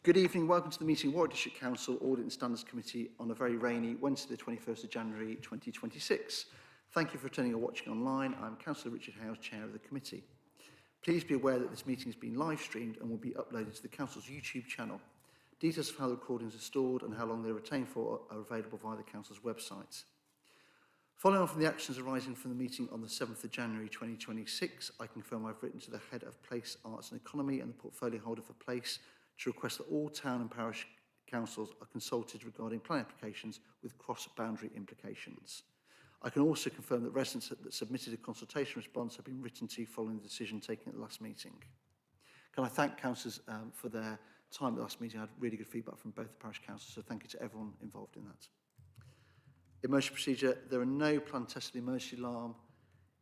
Good evening, welcome to the meeting of Warwick District Council Audit and Standards Committee on a very rainy Wednesday the 21st of January 2026. Thank you for attending or watching online. I'm Councillor Richard Howes, Chair of the Committee. Please be aware that this meeting has been live streamed and will be uploaded to the Council's YouTube channel. Details of how the recordings are stored and how long they're retained for are available via the Council's website. Following on from the actions arising from the meeting on the 7th of January 2026, I confirm I've written to the Head of Place, Arts and Economy and the Portfolio Holder for Place to request that all town and parish councils are consulted regarding planning applications with cross-boundary implications. I can also confirm that residents that submitted a consultation response have been written to following the decision taken at the last meeting. Can I thank councillors for their time at the last meeting? I had really good feedback from both the parish councils, so thank you to everyone involved in that. Emergency procedure, there are no planned tests of the emergency alarm.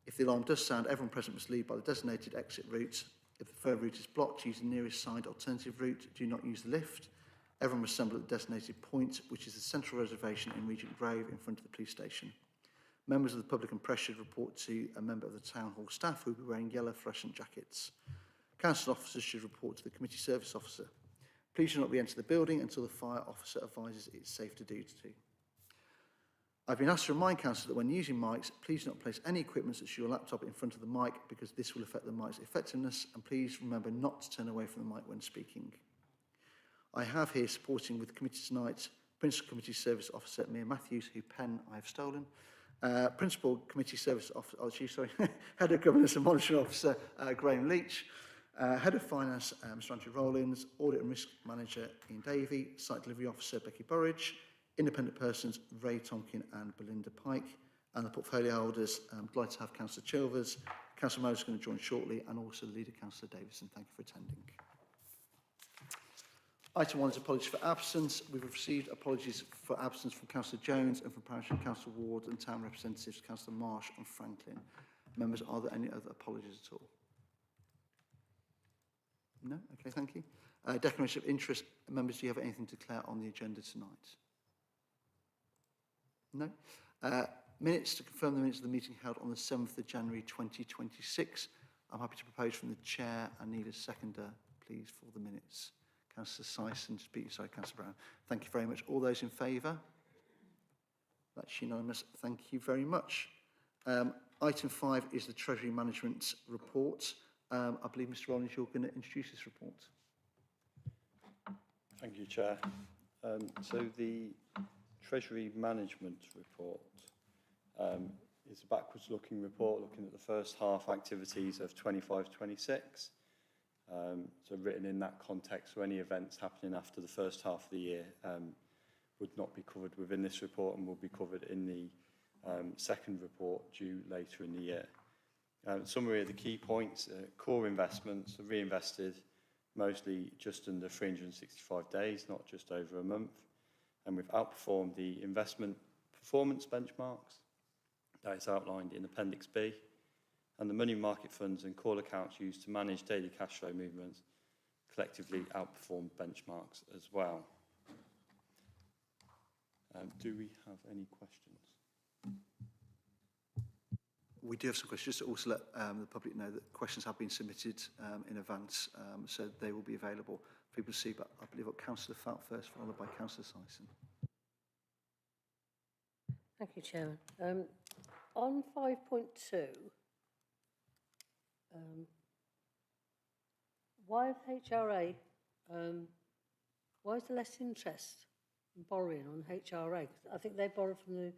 If the alarm does sound, everyone present must leave by the designated exit route. If the preferred route is blocked, use the nearest signed alternative route. Do not use the lift. Everyone must assemble at the designated point, which is the central reservation in Regent Grove in front of the police station. Members of the public and press should report to a member of the town hall staff who will be wearing yellow fluorescent jackets. Council officers should report to the committee service officer. Please do not re-enter the building until the fire officer advises it's safe to do so. I've been asked to remind council that when using mics, please do not place any equipment such as your laptop in front of the mic because this will affect the mic's effectiveness, and please remember not to turn away from the mic when speaking. I have here supporting with the committee tonight Principal Committee Service Officer Mia Matthews, whose pen I have stolen, Principal Committee Service Officer, Head of Governance and Monitoring Officer Graham Leach, Head of Finance Mr Andrew Rowlands, Audit and Risk Manager Ian Davey, Site Delivery Officer Becky Burridge, Independent persons Ray Tonkin and Belinda Pike, and the portfolio holders. I'd like to have Councillor Chilvers, Councillor Moses is going to join shortly, and also the leader, Councillor Davison. Thank you for attending. Item 1 is apologies for absence. We've received apologies for absence from Councillor Jones and from Parish and Council Ward and Town Representatives Councillor Marsh and Franklin. Members, are there any other apologies at all? No? Okay, thank you. Declaration of interest. Members, do you have anything to declare on the agenda tonight? No. Minutes, to confirm the minutes of the meeting held on the 7th of January 2026. I'm happy to propose from the Chair. I need a seconder, please, for the minutes. Councillor Syson, Councillor Brown. Thank you very much. All those in favour? That's unanimous. Thank you very much. Item 5 is the Treasury Management Report. I believe, Mr Rollins, you're going to introduce this report. Thank you, Chair. So the Treasury Management Report is a backwards-looking report looking at the first half activities of 25-26. So written in that context, so any events happening after the first half of the year would not be covered within this report and will be covered in the second report due later in the year. Summary of the key points: core investments are reinvested mostly just under 365 days, not just over a month. And we've outperformed the investment performance benchmarks that is outlined in Appendix B, and the money market funds and call accounts used to manage daily cash flow movements collectively outperformed benchmarks as well. Do we have any questions? We do have some questions. Just to also let the public know that questions have been submitted in advance, so they will be available for people to see. But I believe what Councillor Felt first, followed by Councillor Syson. Thank you, Chairman. On 5.2, why have HRA, why is there less interest in borrowing on HRA? I think they borrow from the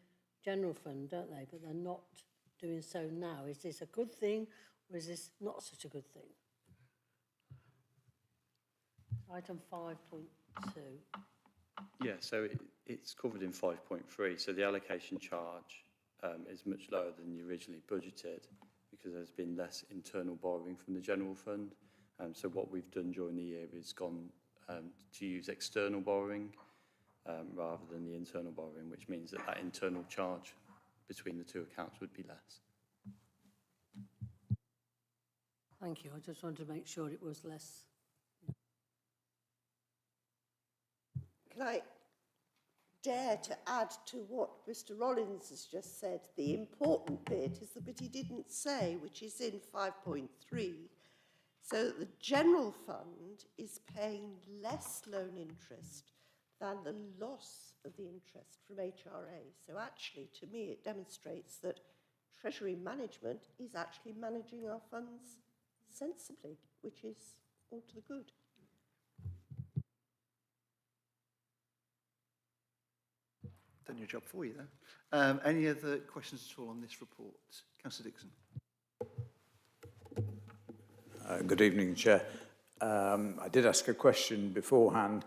general fund, don't they? But they're not doing so now. Is this a good thing or is this not such a good thing? Item 5.2. Yeah, so it's covered in 5.3. So the allocation charge is much lower than you originally budgeted because there's been less internal borrowing from the general fund. So what we've done during the year is gone to use external borrowing rather than the internal borrowing, which means that that internal charge between the two accounts would be less. Thank you. I just wanted to make sure it was less. Can I dare to add to what Mr Rollins has just said? The important bit is the bit he didn't say, which is in 5.3, So the general fund is paying less loan interest than the loss of the interest from HRA. So actually, to me, it demonstrates that Treasury management is actually managing our funds sensibly, which is all to the good. Done your job for you then. Any other questions at all on this report? Councillor Dixon. Good evening, Chair. I did ask a question beforehand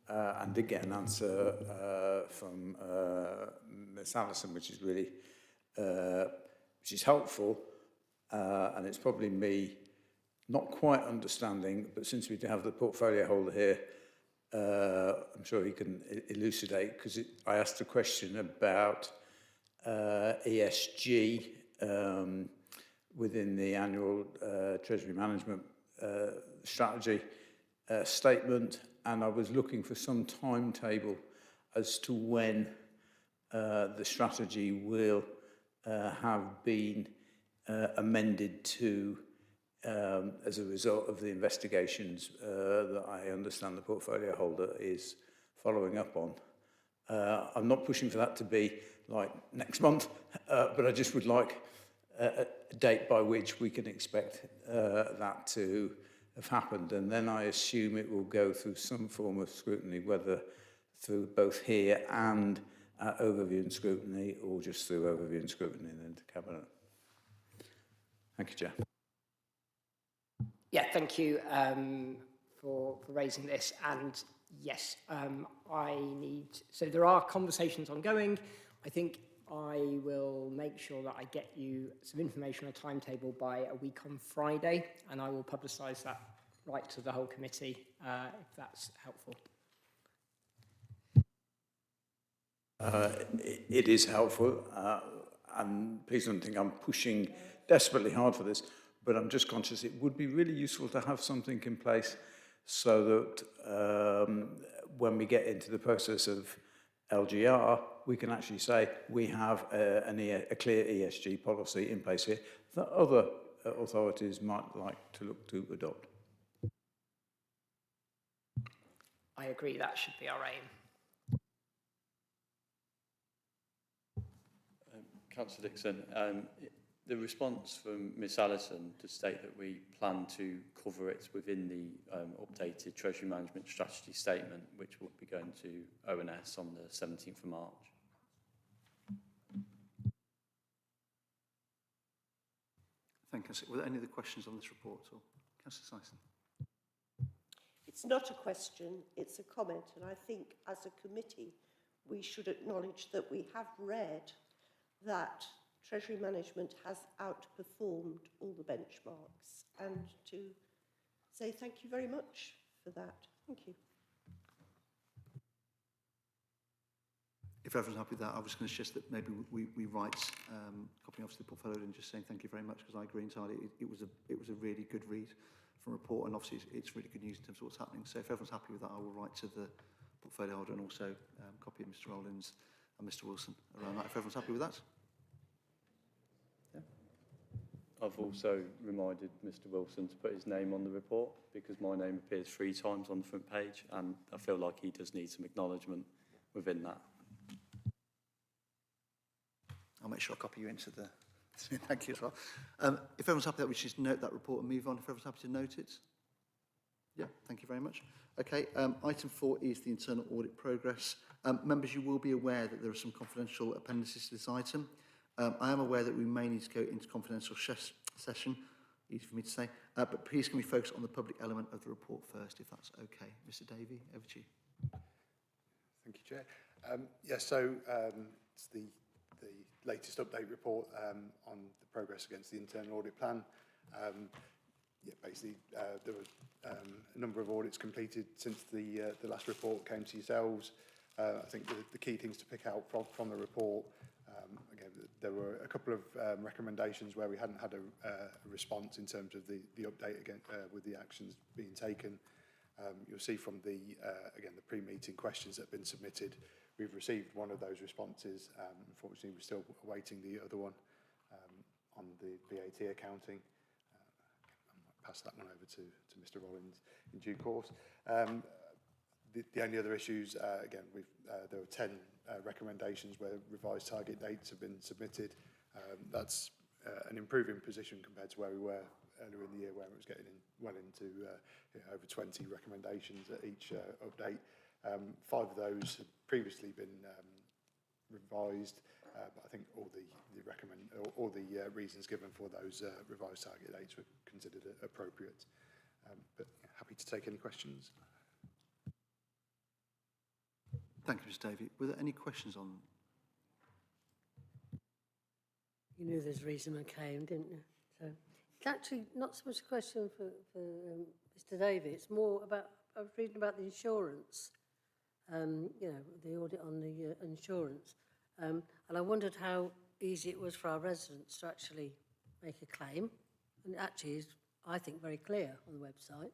and did get an answer from Ms Allison, which is really which is helpful, and it's probably me not quite understanding, but since we do have the portfolio holder here, I'm sure he can elucidate, because I asked a question about ESG within the annual Treasury Management strategy statement, and I was looking for some timetable as to when the strategy will have been amended to as a result of the investigations that I understand the portfolio holder is following up on. I'm not pushing for that to be like next month, but I just would like a date by which we can expect that to have happened, and then I assume it will go through some form of scrutiny, whether through both here and overview and scrutiny, or just through overview and scrutiny and into Cabinet. Thank you, Chair. Yeah, thank you for raising this. And yes, so there are conversations ongoing. I think I will make sure that I get you some information on a timetable by a week on Friday, and I will publicise that right to the whole committee, if that's helpful. It is helpful, and please don't think I'm pushing desperately hard for this, but I'm just conscious it would be really useful to have something in place so that when we get into the process of LGR, we can actually say we have a clear ESG policy in place here that other authorities might like to look to adopt. I agree, that should be our aim. Councillor Dixon, the response from Ms Allison to state that we plan to cover it within the updated Treasury Management Strategy Statement, which will be going to ONS on the 17th of March. Thank you. Were there any other questions on this report at all? Councillor Syson. It's not a question, it's a comment, and I think as a committee we should acknowledge that we have read that Treasury Management has outperformed all the benchmarks, and to say thank you very much for that. Thank you. If everyone's happy with that, I was going to suggest that maybe we write copying off to the portfolio and just saying thank you very much, because I agree entirely. It was a really good read from a report, and obviously it's really good news in terms of what's happening. So if everyone's happy with that, I will write to the portfolio holder and also copy of Mr Rollins and Mr Wilson around that, if everyone's happy with that. I've also reminded Mr Wilson to put his name on the report, because my name appears 3 times on the front page, and I feel like he does need some acknowledgement within that. I'll make sure I copy you into the... Thank you as well. If everyone's happy, that we should just note that report and move on. If everyone's happy to note it. Yeah, thank you very much. Okay, item 4 is the internal audit progress. Members, you will be aware that there are some confidential appendices to this item. I am aware that we may need to go into confidential session, easy for me to say, but please can we focus on the public element of the report first, if that's okay. Mr Davey, over to you. Thank you, Chair. It's the latest update report on the progress against the internal audit plan. Basically, there were a number of audits completed since the last report came to yourselves. I think the key things to pick out from the report, again, there were a couple of recommendations where we hadn't had a response in terms of the update again with the actions being taken. You'll see from the pre-meeting questions that have been submitted, we've received one of those responses. Unfortunately, we're still awaiting the other one on the VAT accounting. pass that one over to Mr Rollins in due course. The only other issues, again, there were 10 recommendations where revised target dates have been submitted. That's an improving position compared to where we were earlier in the year, where it was getting well into over 20 recommendations at each update. 5 of those had previously been revised, but I think all the reasons given for those revised target dates were considered appropriate. But happy to take any questions. Thank you, Mr Davey. Were there any questions on? You knew there's a reason I came, didn't you? So it's actually not so much a question for Mr Davey. It's more about, I was reading about the insurance, you know, the audit on the insurance. And I wondered how easy it was for our residents to actually make a claim. And it actually is, I think, very clear on the website.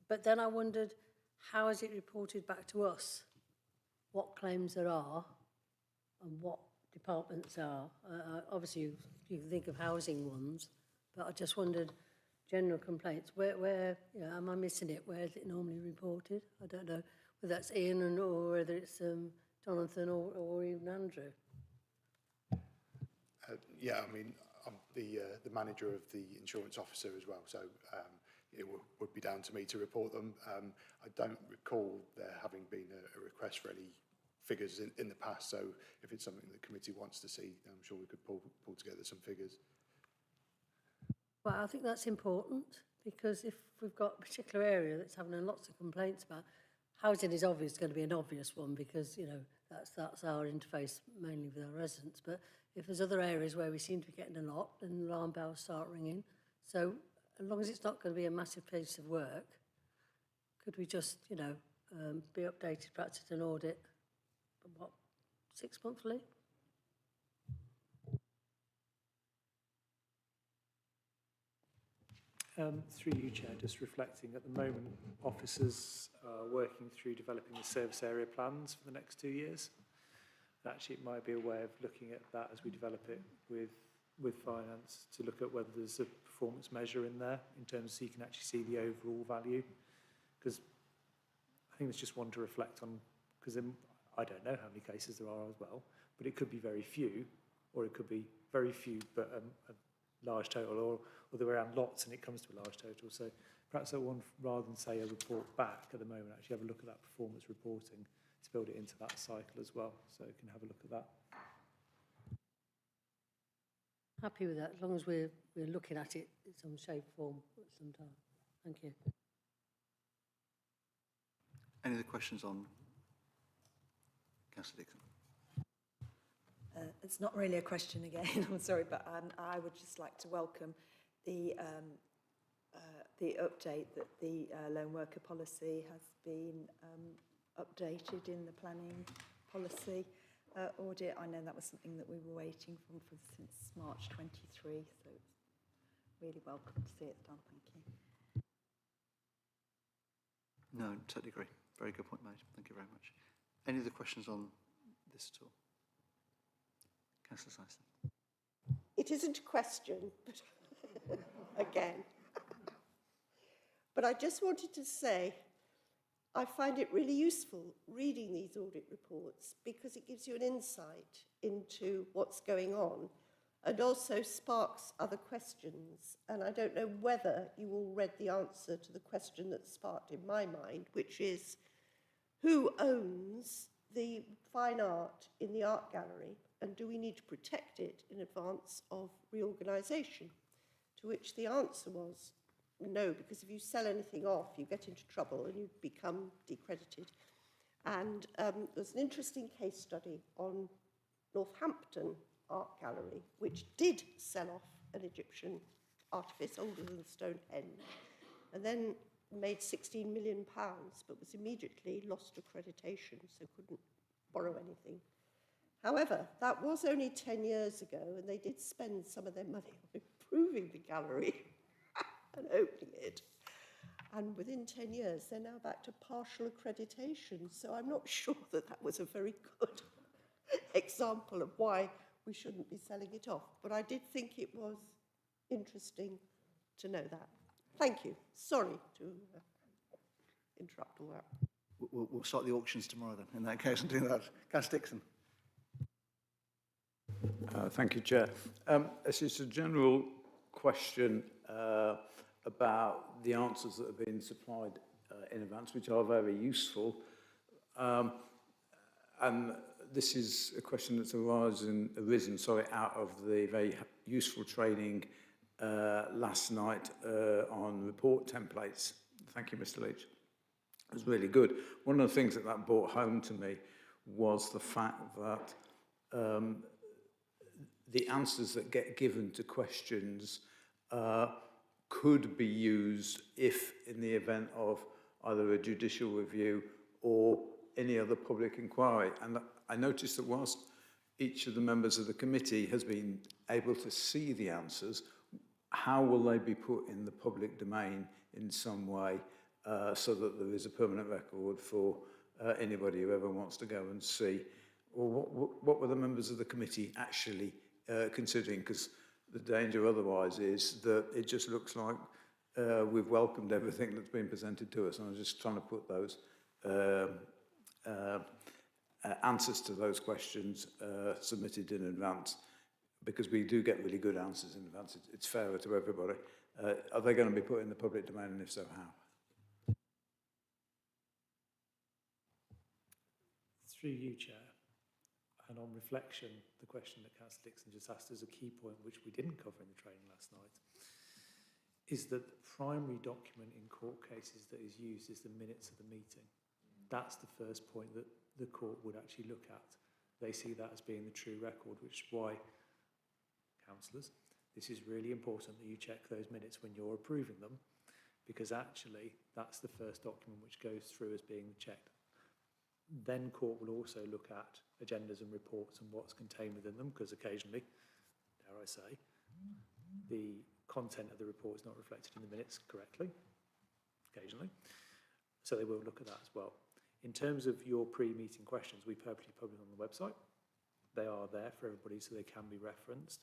But then I wondered, how is it reported back to us? What claims there are and what departments are? Obviously, you can think of housing ones, but I just wondered, general complaints, where you know, am I missing it? Where is it normally reported? I don't know whether that's Ian or whether it's Jonathan or even Andrew. Yeah, I mean, I'm the manager of the insurance officer as well, so it would be down to me to report them. I don't recall there having been a request for any figures in the past, so if it's something the committee wants to see, I'm sure we could pull together some figures. Well, I think that's important, because if we've got a particular area that's having lots of complaints about, housing is obviously going to be an obvious one, because, you know, that's our interface mainly with our residents. But if there's other areas where we seem to be getting a lot, then alarm bells start ringing. So as long as it's not going to be a massive piece of work, could we just, you know, be updated perhaps at an audit, what, 6 monthly? Through you, Chair, just reflecting, at the moment, officers are working through developing the service area plans for the next 2 years. Actually, it might be a way of looking at that as we develop it with finance, to look at whether there's a performance measure in there, in terms so you can actually see the overall value. Because I think it's just one to reflect on, because I don't know how many cases there are as well, but it could be very few, or it could be very few but a large total, or the way around, lots and it comes to a large total. So perhaps that one, rather than say a report back at the moment, actually have a look at that performance reporting to build it into that cycle as well. So you can have a look at that. Happy with that, as long as we're looking at it in some shape, form at some time. Thank you. Any other questions on Councillor Dixon? It's not really a question again, I'm sorry, but I would just like to welcome the update that the lone worker policy has been updated in the planning policy audit. I know that was something that we were waiting for since March 23, so it's really welcome to see it done. Thank you. No, totally agree. Very good point made. Thank you very much. Any other questions on this at all? Councillor Syson. It isn't a question, but again. But I just wanted to say, I find it really useful reading these audit reports, because it gives you an insight into what's going on and also sparks other questions. And I don't know whether you all read the answer to the question that sparked in my mind, which is, who owns the fine art in the art gallery, and do we need to protect it in advance of reorganisation? To which the answer was no, because if you sell anything off, you get into trouble and you become decredited. And there's an interesting case study on Northampton Art Gallery, which did sell off an Egyptian artifice older than Stonehenge, and then made £16 million, but was immediately lost accreditation, so couldn't borrow anything. However, that was only 10 years ago, and they did spend some of their money on improving the gallery and opening it. And within 10 years, they're now back to partial accreditation. So I'm not sure that that was a very good example of why we shouldn't be selling it off. But I did think it was interesting to know that. Thank you. Sorry to interrupt all that. We'll start the auctions tomorrow then, in that case, and do that. Councillor Dixon. Thank you, Chair. This is a general question about the answers that have been supplied in advance, which are very useful. And this is a question that's arisen out of the very useful training last night on report templates. Thank you, Mr. Leach. It was really good. One of the things that brought home to me was the fact that the answers that get given to questions could be used if, in the event of either a judicial review or any other public inquiry. And I noticed that whilst each of the members of the committee has been able to see the answers, how will they be put in the public domain in some way so that there is a permanent record for anybody who ever wants to go and see? Or what were the members of the committee actually considering? Because the danger otherwise is that it just looks like we've welcomed everything that's been presented to us. And I was just trying to put those answers to those questions submitted in advance, because we do get really good answers in advance. It's fairer to everybody. Are they going to be put in the public domain, and if so, how? Through you, Chair, and on reflection, the question that Councillor Dixon just asked is a key point which we didn't cover in the training last night, is that the primary document in court cases that is used is the minutes of the meeting. That's the first point that the court would actually look at. They see that as being the true record, which is why, councillors, this is really important that you check those minutes when you're approving them, because actually that's the first document which goes through as being checked. Then court will also look at agendas and reports and what's contained within them, because occasionally, dare I say, the content of the report is not reflected in the minutes correctly, occasionally. So they will look at that as well. In terms of your pre-meeting questions, we purposely publish on the website. They are there for everybody so they can be referenced.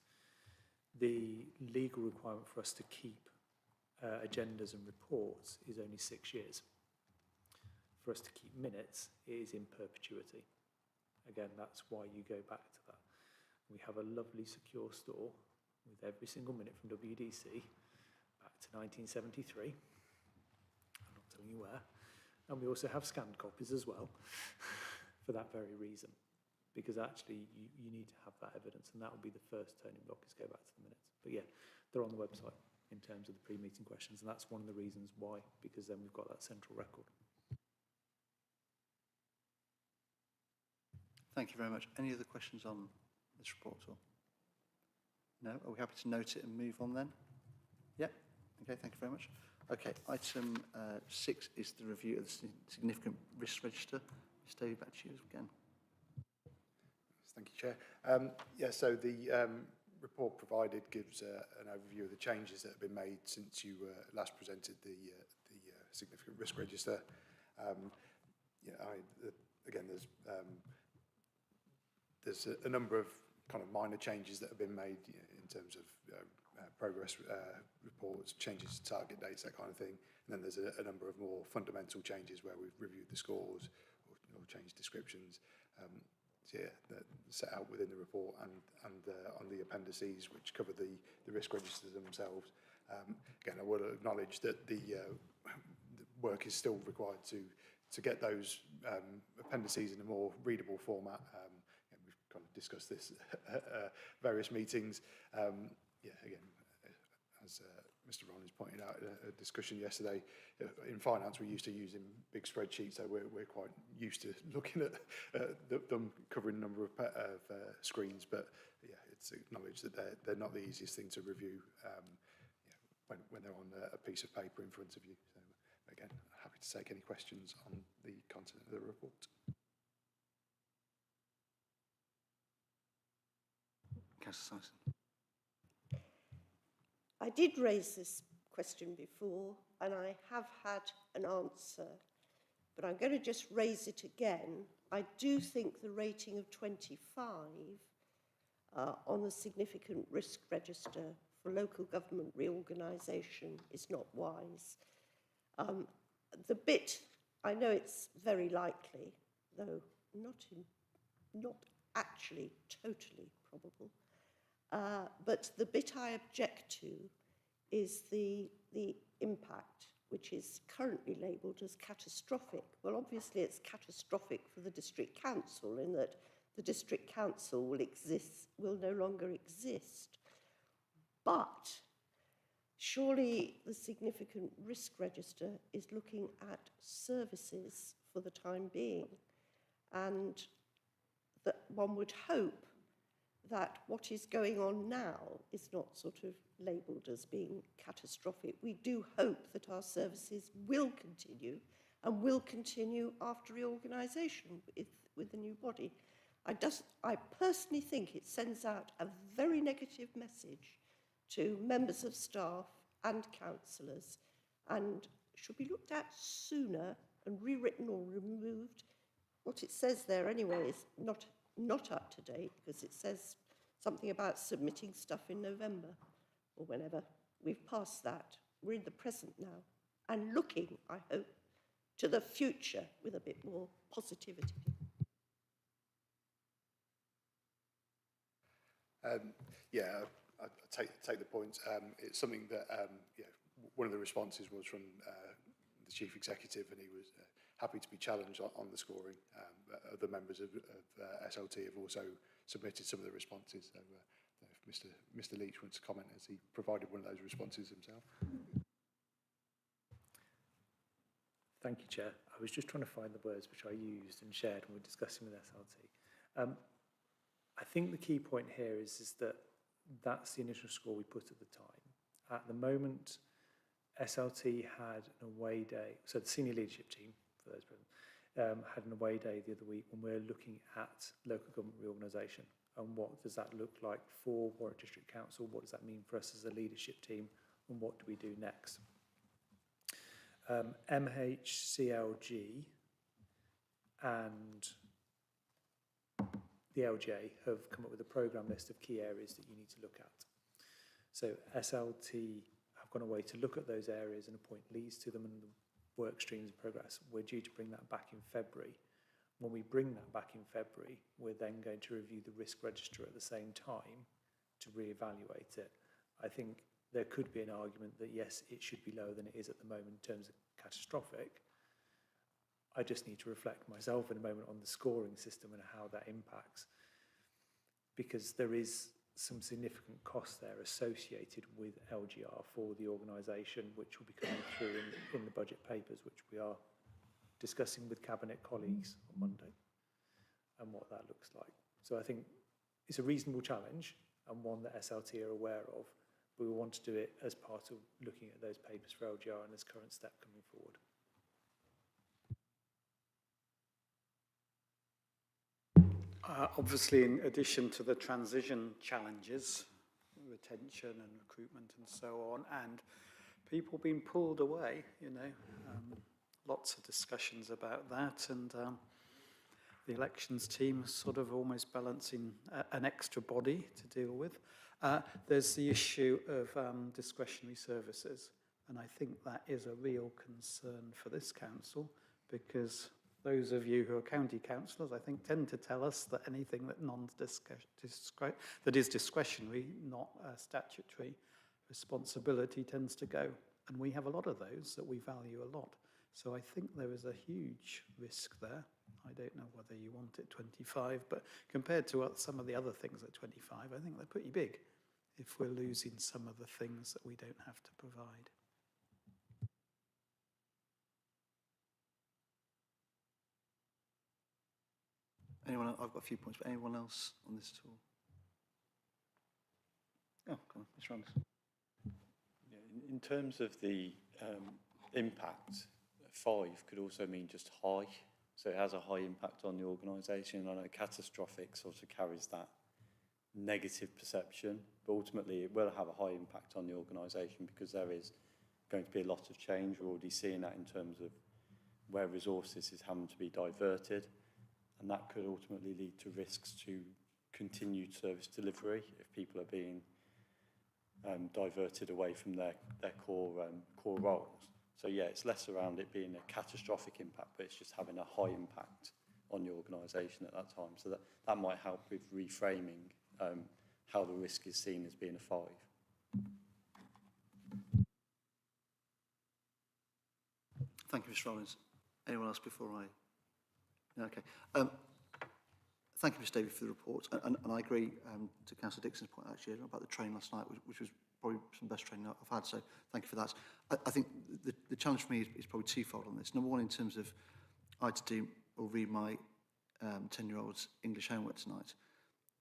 The legal requirement for us to keep agendas and reports is only 6 years. For us to keep minutes, it is in perpetuity. Again, that's why you go back to that. We have a lovely secure store with every single minute from WDC back to 1973. I'm not telling you where. And we also have scanned copies as well for that very reason. Because actually you need to have that evidence, and that will be the first turning block, is go back to the minutes. But yeah, they're on the website in terms of the pre-meeting questions, and that's one of the reasons why, because then we've got that central record. Thank you very much. Any other questions on this report at all? No? Are we happy to note it and move on then? Yeah? Okay, thank you very much. Okay, item 6 is the review of the significant risk register. Mr. Davey, back to you again. Thank you, Chair. Yeah, so the report provided gives an overview of the changes that have been made since you last presented the significant risk register. Again, there's a number of kind of minor changes that have been made in terms of progress reports, changes to target dates, that kind of thing. And then there's a number of more fundamental changes where we've reviewed the scores or changed descriptions. So yeah, set out within the report and on the appendices which cover the risk registers themselves. Again, I will acknowledge that the work is still required to get those appendices in a more readable format. We've kind of discussed this at various meetings. Yeah, again, as Mr. Rollins pointed out in a discussion yesterday, in finance we're used to using big spreadsheets, so we're quite used to looking at them covering a number of screens, but yeah, it's acknowledged that they're not the easiest thing to review when they're on a piece of paper in front of you. So again, happy to take any questions on the content of the report. Councillor Syson. I did raise this question before, and I have had an answer, but I'm going to just raise it again. I do think the rating of 25 on the significant risk register for local government reorganisation is not wise. The bit, I know it's very likely, though not actually totally probable, but the bit I object to is the impact, which is currently labelled as catastrophic. Well, obviously it's catastrophic for the district council in that the district council will no longer exist. But surely the significant risk register is looking at services for the time being, and that one would hope that what is going on now is not sort of labelled as being catastrophic. We do hope that our services will continue and will continue after reorganisation with the new body. I personally think it sends out a very negative message to members of staff and councillors, and should be looked at sooner and rewritten or removed. What it says there anyway is not up to date, because it says something about submitting stuff in November or whenever. We've passed that. We're in the present now and looking, I hope, to the future with a bit more positivity. Yeah, I take the point. It's something that one of the responses was from the chief executive, and he was happy to be challenged on the scoring. Other members of SLT have also submitted some of the responses. So if Mr. Leach wants to comment, as he provided one of those responses himself. Thank you, Chair. I was just trying to find the words which I used and shared when we were discussing with SLT. I think the key point here is that that's the initial score we put at the time. At the moment, SLT had an away day, so the senior leadership team, for those present, had an away day the other week when we're looking at local government reorganisation and what does that look like for Warwick District Council, what does that mean for us as a leadership team, and what do we do next. MHCLG and the LGA have come up with a programme list of key areas that you need to look at. So SLT have gone away to look at those areas and appoint leads to them, and the work streams in progress. We're due to bring that back in February. When we bring that back in February, we're then going to review the risk register at the same time to reevaluate it. I think there could be an argument that yes, it should be lower than it is at the moment in terms of catastrophic. I just need to reflect myself in a moment on the scoring system and how that impacts, because there is some significant costs there associated with LGR for the organisation, which will be coming through in the budget papers, which we are discussing with Cabinet colleagues on Monday, and what that looks like. So I think it's a reasonable challenge and one that SLT are aware of, but we want to do it as part of looking at those papers for LGR and as current step coming forward. Obviously, in addition to the transition challenges, retention and recruitment and so on, and people being pulled away, lots of discussions about that, and the elections team sort of almost balancing an extra body to deal with. There's the issue of discretionary services, and I think that is a real concern for this council, because those of you who are county councillors, I think, tend to tell us that anything that that is discretionary, not a statutory responsibility, tends to go. And we have a lot of those that we value a lot. So I think there is a huge risk there. I don't know whether you want it 25, but compared to some of the other things at 25, I think they're pretty big if we're losing some of the things that we don't have to provide. Anyone else? I've got a few points, but anyone else on this at all? Oh, come on, Mr. Anderson. Yeah, in terms of the impact, 5 could also mean just high. So it has a high impact on the organisation. I know catastrophic sort of carries that negative perception, but ultimately it will have a high impact on the organisation because there is going to be a lot of change. We're already seeing that in terms of where resources is having to be diverted. And that could ultimately lead to risks to continued service delivery if people are being diverted away from their core roles. So yeah, it's less around it being a catastrophic impact, but it's just having a high impact on your organisation at that time. So that might help with reframing how the risk is seen as being a 5. Thank you, Mr. Rollins. Anyone else before I? No, okay. Thank you, Mr. David, for the report. And I agree to Councillor Dixon's point actually about the train last night, which was probably some best training I've had. So thank you for that. I think the challenge for me is probably twofold on this. Number one, in terms of I had to do or read my 10-year-old's English homework tonight,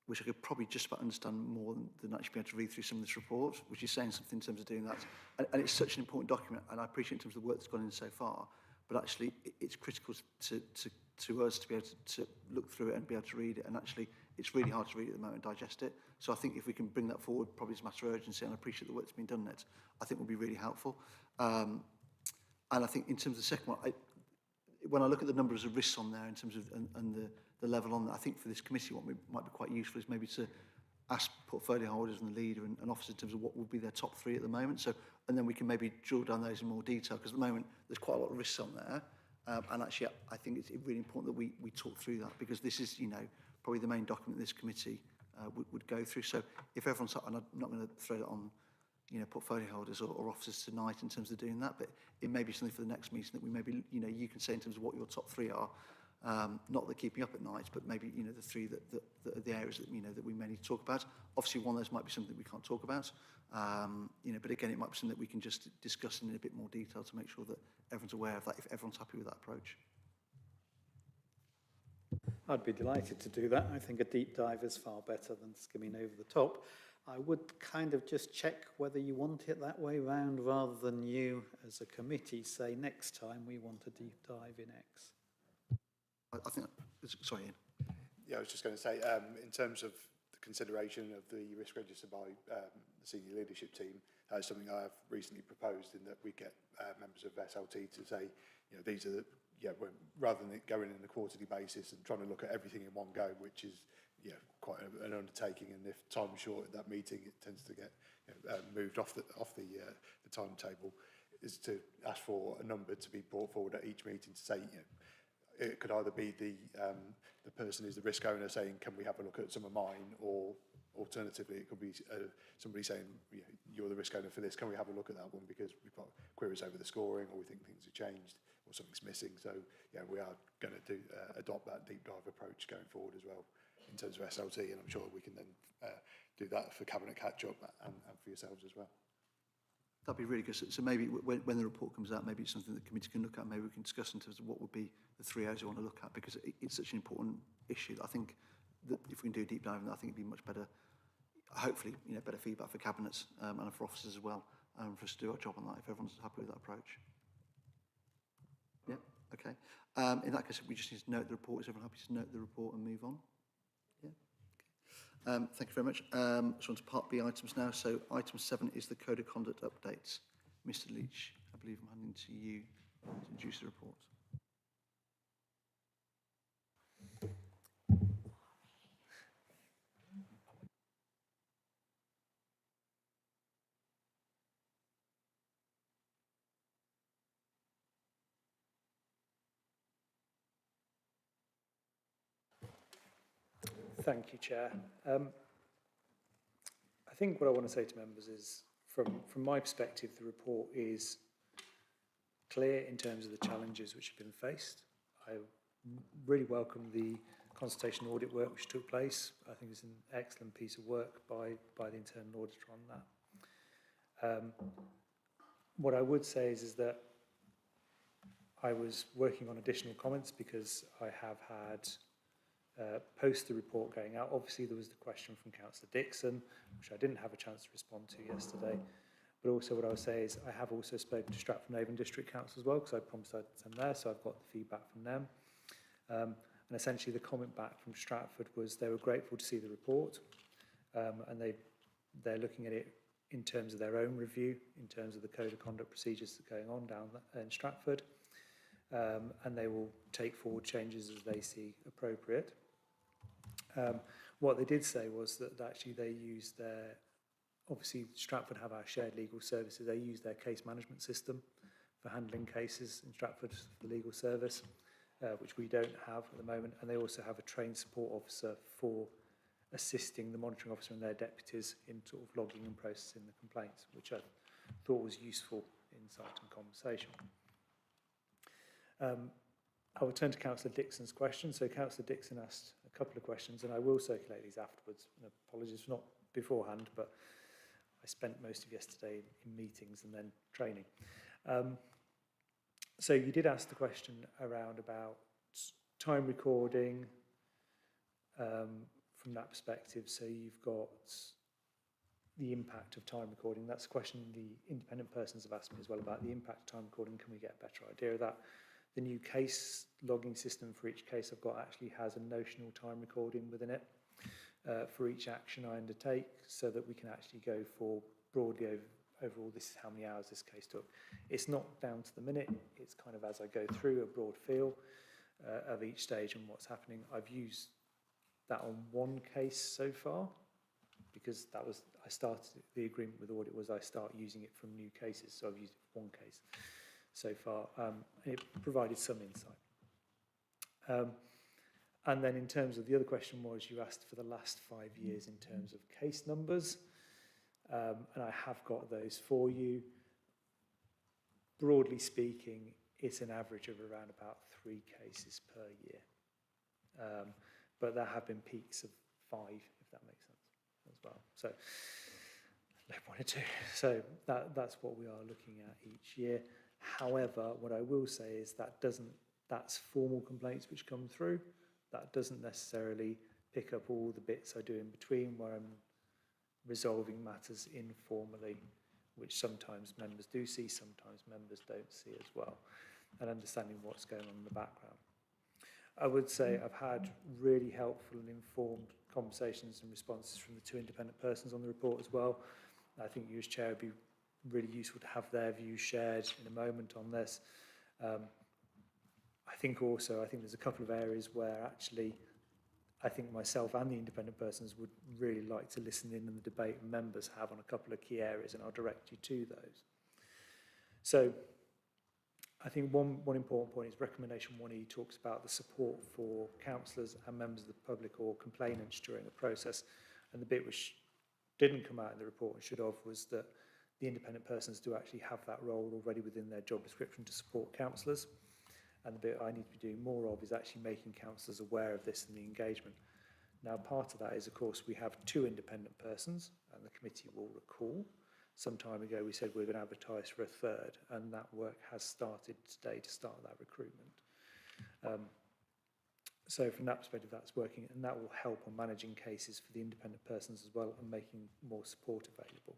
which I could probably just about understand more than actually be able to read through some of this report, which is saying something in terms of doing that. And it's such an important document, and I appreciate in terms of the work that's gone in so far, but actually it's critical to us to be able to look through it and be able to read it, and actually it's really hard to read it at the moment and digest it. So I think if we can bring that forward, probably as a matter of urgency, and I appreciate the work that's been done on it, I think will be really helpful. And I think in terms of the second one, when I look at the numbers of risks on there in terms of and the level on that, I think for this committee what might be quite useful is maybe to ask portfolio holders and the leader and officers in terms of what would be their top 3 at the moment. So, and then we can maybe drill down those in more detail, because at the moment there's quite a lot of risks on there. And actually I think it's really important that we talk through that, because this is, you know, probably the main document this committee would go through. So if everyone's, and I'm not going to throw that on, you know, portfolio holders or officers tonight in terms of doing that, but it may be something for the next meeting that we maybe, you know, you can say in terms of what your top 3 are. Not that keeping up at night, but maybe, you know, the 3 that are the areas that, you know, that we may need to talk about. Obviously, one of those might be something we can't talk about, you know, but again, it might be something that we can just discuss in a bit more detail to make sure that everyone's aware of that, if everyone's happy with that approach. I'd be delighted to do that. I think a deep dive is far better than skimming over the top. I would kind of just check whether you want it that way round, rather than you as a committee say next time we want a deep dive in X. I think, sorry, Ian. Yeah, I was just going to say, in terms of the consideration of the risk register by the senior leadership team, that is something I have recently proposed, in that we get members of SLT to say, you know, these are the, rather than it going in a quarterly basis and trying to look at everything in one go, which is, quite an undertaking, and if time is short at that meeting, it tends to get moved off the timetable, is to ask for a number to be brought forward at each meeting to say, it could either be the person who's the risk owner saying, can we have a look at some of mine, or alternatively it could be somebody saying, you're the risk owner for this, can we have a look at that one, because we've got queries over the scoring, or we think things have changed or something's missing. So we are going to adopt that deep dive approach going forward as well in terms of SLT, and I'm sure we can then do that for cabinet catch-up and for yourselves as well. That'd be really good. So maybe when the report comes out, maybe it's something the committee can look at. Maybe we can discuss in terms of what would be the 3 areas we want to look at, because it's such an important issue that I think that if we can do a deep dive, I think it'd be much better, hopefully, better feedback for cabinets and for officers as well, for us to do our job on that, if everyone's happy with that approach. Yeah, okay. In that case, we just need to note the report. Is everyone happy to note the report and move on? Yeah. Okay. Thank you very much. So on to Part B items now. So item 7 is the Code of Conduct updates. Mr. Leach, I believe I'm handing to you to introduce the report. Thank you, Chair. I think what I want to say to members is, from my perspective, the report is clear in terms of the challenges which have been faced. I really welcome the consultation audit work which took place. I think it's an excellent piece of work by the internal auditor on that. What I would say is that I was working on additional comments, because I have had post the report going out. Obviously, there was the question from Councillor Dixon, which I didn't have a chance to respond to yesterday. But also what I would say is I have also spoken to Stratford-on-Avon District Council as well, because I promised I'd send there, so I've got the feedback from them. And essentially the comment back from Stratford was they were grateful to see the report, and they're looking at it in terms of their own review, in terms of the Code of Conduct procedures that are going on down in Stratford, and they will take forward changes as they see appropriate. What they did say was that actually they used their obviously Stratford have our shared legal services. They use their case management system for handling cases in Stratford, the legal service, which we don't have at the moment. And they also have a trained support officer for assisting the monitoring officer and their deputies in sort of logging and processing the complaints, which I thought was useful insight and conversation. I will turn to Councillor Dixon's question. So Councillor Dixon asked a couple of questions, and I will circulate these afterwards. And apologies for not beforehand, but I spent most of yesterday in meetings and then training. So you did ask the question around about time recording from that perspective. So you've got the impact of time recording. That's a question the independent persons have asked me as well about the impact of time recording. Can we get a better idea of that? The new case logging system for each case I've got actually has a notional time recording within it for each action I undertake, so that we can actually go for broadly overall, this is how many hours this case took. It's not down to the minute, it's kind of as I go through a broad feel of each stage and what's happening. I've used that on one case so far, because that was, I started, the agreement with Audit was I start using it from new cases, so I've used it for one case so far. It provided some insight. And then in terms of the other question was, you asked for the last 5 years in terms of case numbers. And I have got those for you. Broadly speaking, it's an average of around about 3 cases per year. But there have been peaks of 5, if that makes sense, as well. So, no point of 2. So that's what we are looking at each year. However, what I will say is that's formal complaints which come through. That doesn't necessarily pick up all the bits I do in between, where I'm resolving matters informally, which sometimes members do see, sometimes members don't see as well, and understanding what's going on in the background. I would say I've had really helpful and informed conversations and responses from the 2 independent persons on the report as well. I think you as chair would be really useful to have their views shared in a moment on this. I think there's a couple of areas where actually I think myself and the independent persons would really like to listen in on the debate members have on a couple of key areas, and I'll direct you to those. So I think one important point is recommendation 1E talks about the support for councillors and members of the public or complainants during the process. And the bit which didn't come out in the report and should have was that the independent persons do actually have that role already within their job description to support councillors. And the bit I need to be doing more of is actually making councillors aware of this and the engagement. Now, part of that is, of course, we have 2 independent persons, and the committee will recall. Some time ago, we said we're going to advertise for a 3rd, and that work has started today to start that recruitment. So from that perspective, that's working, and that will help on managing cases for the independent persons as well and making more support available.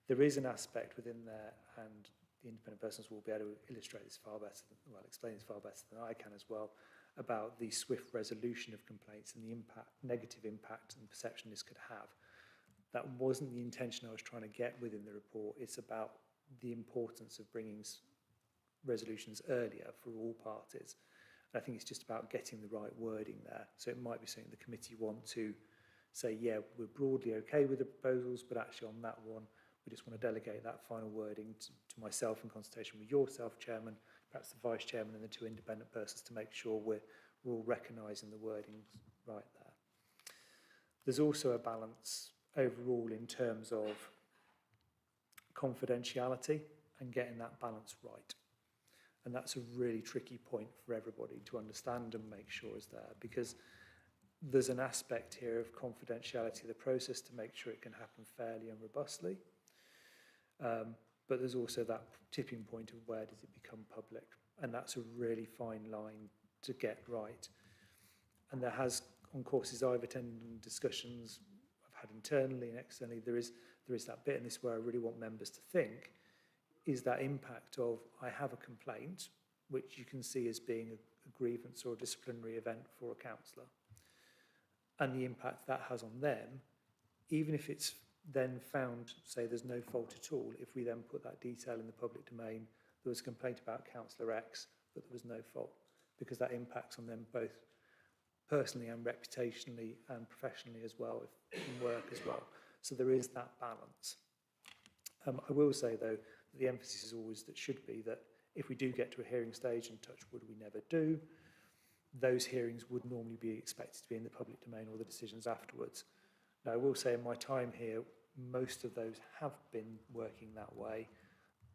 There is an aspect within there, and the independent persons will be able to illustrate this far better, explain this far better than I can as well, about the swift resolution of complaints and the negative impact and perception this could have. That wasn't the intention I was trying to get within the report. It's about the importance of bringing resolutions earlier for all parties. And I think it's just about getting the right wording there. So it might be something the committee want to say, yeah, we're broadly okay with the proposals, but actually on that one, we just want to delegate that final wording to myself in consultation with yourself, Chairman, perhaps the Vice Chairman and the 2 independent persons to make sure we're all recognising the wording right there. There's also a balance overall in terms of confidentiality and getting that balance right. And that's a really tricky point for everybody to understand and make sure is there, because there's an aspect here of confidentiality of the process to make sure it can happen fairly and robustly. But there's also that tipping point of where does it become public, and that's a really fine line to get right. And there has, on courses I've attended and discussions I've had internally and externally, there is that bit, and this is where I really want members to think, is that impact of I have a complaint, which you can see as being a grievance or a disciplinary event for a councillor, and the impact that has on them, even if it's then found, say there's no fault at all, if we then put that detail in the public domain, there was a complaint about Councillor X, but there was no fault, because that impacts on them both personally and reputationally and professionally as well, in work as well. So there is that balance. I will say, though, that the emphasis is always that should be that if we do get to a hearing stage, and touch wood we never do, those hearings would normally be expected to be in the public domain, or the decisions afterwards. Now, I will say in my time here, most of those have been working that way.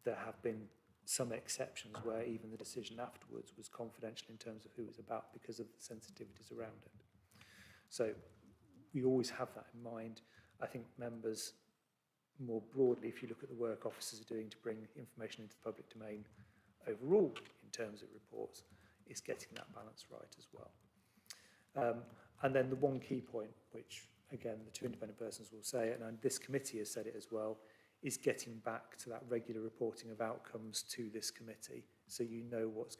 There have been some exceptions where even the decision afterwards was confidential in terms of who it's about because of the sensitivities around it. So we always have that in mind. I think members, more broadly, if you look at the work officers are doing to bring information into the public domain overall in terms of reports, is getting that balance right as well. And then the one key point, which again the two independent persons will say it, and this committee has said it as well, is getting back to that regular reporting of outcomes to this committee, so you know what's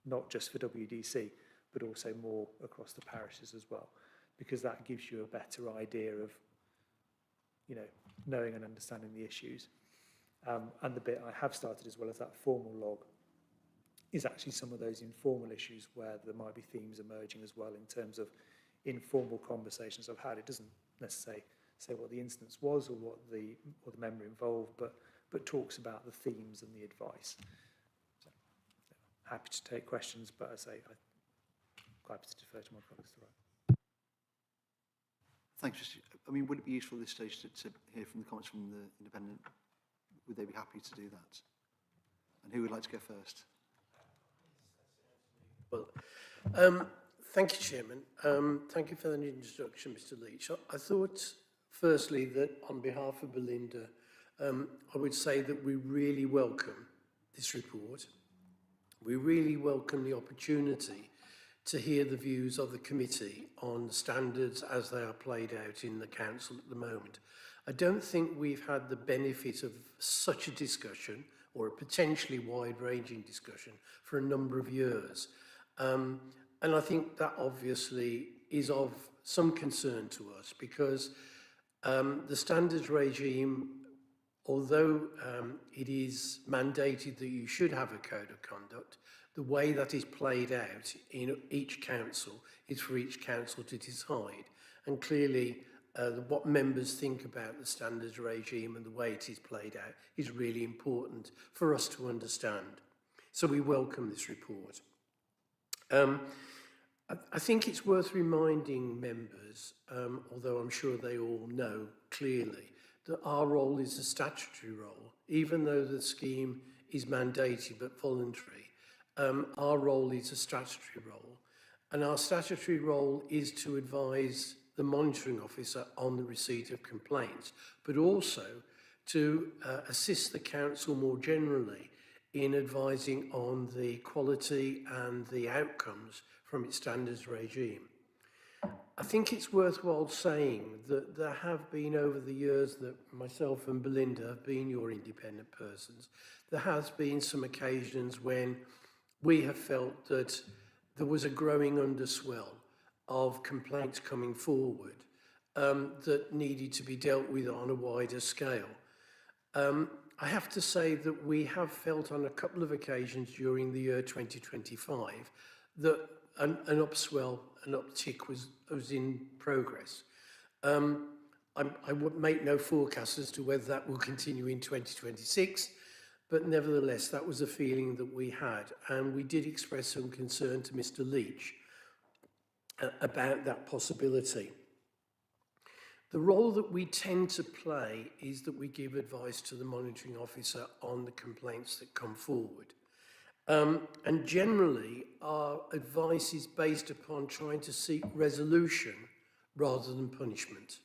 not just for WDC, but also more across the parishes as well, because that gives you a better idea of, you know, knowing and understanding the issues. And the bit I have started as well as that formal log is actually some of those informal issues where there might be themes emerging as well in terms of informal conversations I've had. It doesn't necessarily say what the instance was or what the member involved, but talks about the themes and the advice. So, yeah, happy to take questions, but I say I'm happy to defer to my colleagues to write. Thanks, Richard. I mean, would it be useful at this stage to hear from the comments from the independent? Would they be happy to do that? And who would like to go first? Well, thank you, Chairman. Thank you for that introduction, Mr. Leach. I thought, firstly, that on behalf of Belinda, I would say that we really welcome this report. We really welcome the opportunity to hear the views of the committee on standards as they are played out in the council at the moment. I don't think we've had the benefit of such a discussion, or a potentially wide-ranging discussion, for a number of years. And I think that obviously is of some concern to us, because the standards regime, although it is mandated that you should have a code of conduct, the way that is played out in each council is for each council to decide. And clearly, what members think about the standards regime and the way it is played out is really important for us to understand. So we welcome this report. I think it's worth reminding members, although I'm sure they all know clearly, that our role is a statutory role. Even though the scheme is mandated but voluntary, our role is a statutory role. And our statutory role is to advise the monitoring officer on the receipt of complaints, but also to assist the council more generally in advising on the quality and the outcomes from its standards regime. I think it's worthwhile saying that there have been, over the years that myself and Belinda have been your independent persons, there has been some occasions when we have felt that there was a growing underswell of complaints coming forward that needed to be dealt with on a wider scale. I have to say that we have felt on a couple of occasions during the year 2025 that an upswell, an uptick was in progress. I would make no forecast as to whether that will continue in 2026, but nevertheless, that was a feeling that we had, and we did express some concern to Mr. Leach about that possibility. The role that we tend to play is that we give advice to the monitoring officer on the complaints that come forward. And generally, our advice is based upon trying to seek resolution rather than punishment.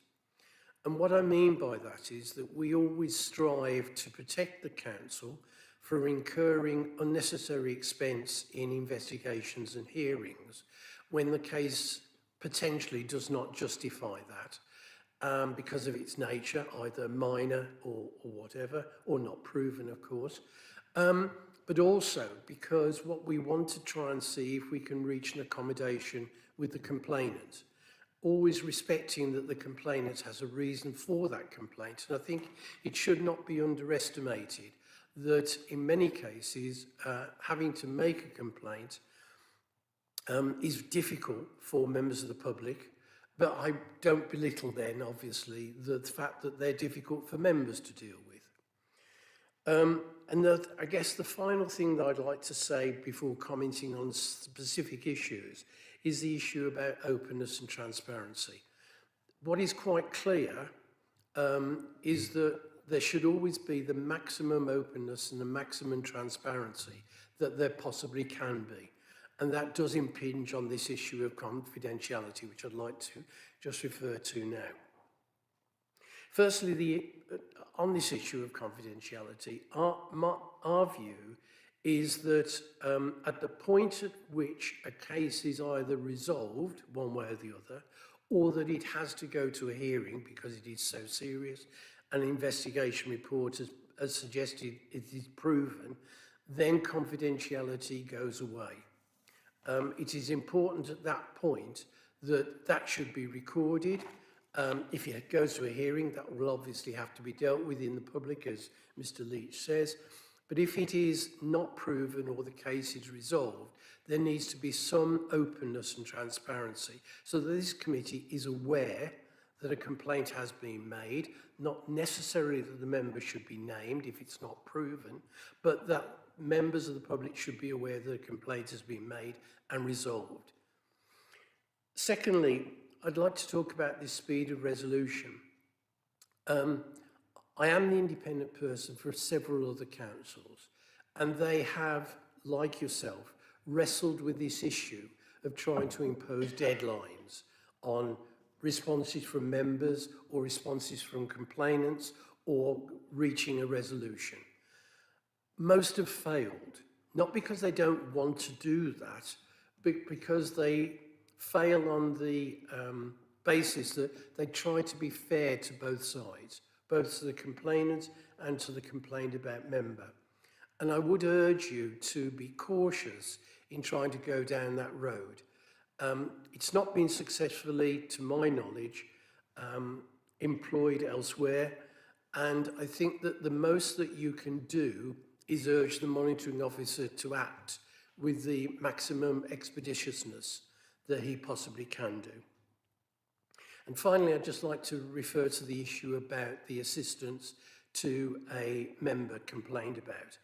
And what I mean by that is that we always strive to protect the council from incurring unnecessary expense in investigations and hearings when the case potentially does not justify that because of its nature, either minor or whatever, or not proven, of course. But also because what we want to try and see if we can reach an accommodation with the complainant, always respecting that the complainant has a reason for that complaint. And I think it should not be underestimated that in many cases, having to make a complaint is difficult for members of the public. But I don't belittle then, obviously, the fact that they're difficult for members to deal with. I guess the final thing that I'd like to say before commenting on specific issues is the issue about openness and transparency. What is quite clear is that there should always be the maximum openness and the maximum transparency that there possibly can be. And that does impinge on this issue of confidentiality, which I'd like to just refer to now. Firstly, on this issue of confidentiality, our view is that at the point at which a case is either resolved one way or the other, or that it has to go to a hearing because it is so serious, an investigation report has suggested it is proven, then confidentiality goes away. It is important at that point that that should be recorded. If it goes to a hearing, that will obviously have to be dealt with in the public, as Mr. Leach says. But if it is not proven or the case is resolved, there needs to be some openness and transparency so that this committee is aware that a complaint has been made, not necessarily that the member should be named if it's not proven, but that members of the public should be aware that a complaint has been made and resolved. Secondly, I'd like to talk about the speed of resolution. I am the independent person for several other councils, and they have, like yourself, wrestled with this issue of trying to impose deadlines on responses from members or responses from complainants or reaching a resolution. Most have failed, not because they don't want to do that, but because they fail on the basis that they try to be fair to both sides, both to the complainant and to the complained about member. And I would urge you to be cautious in trying to go down that road. It's not been successfully, to my knowledge, employed elsewhere. And I think that the most that you can do is urge the monitoring officer to act with the maximum expeditiousness that he possibly can do. And finally, I'd just like to refer to the issue about the assistance to a member complained about.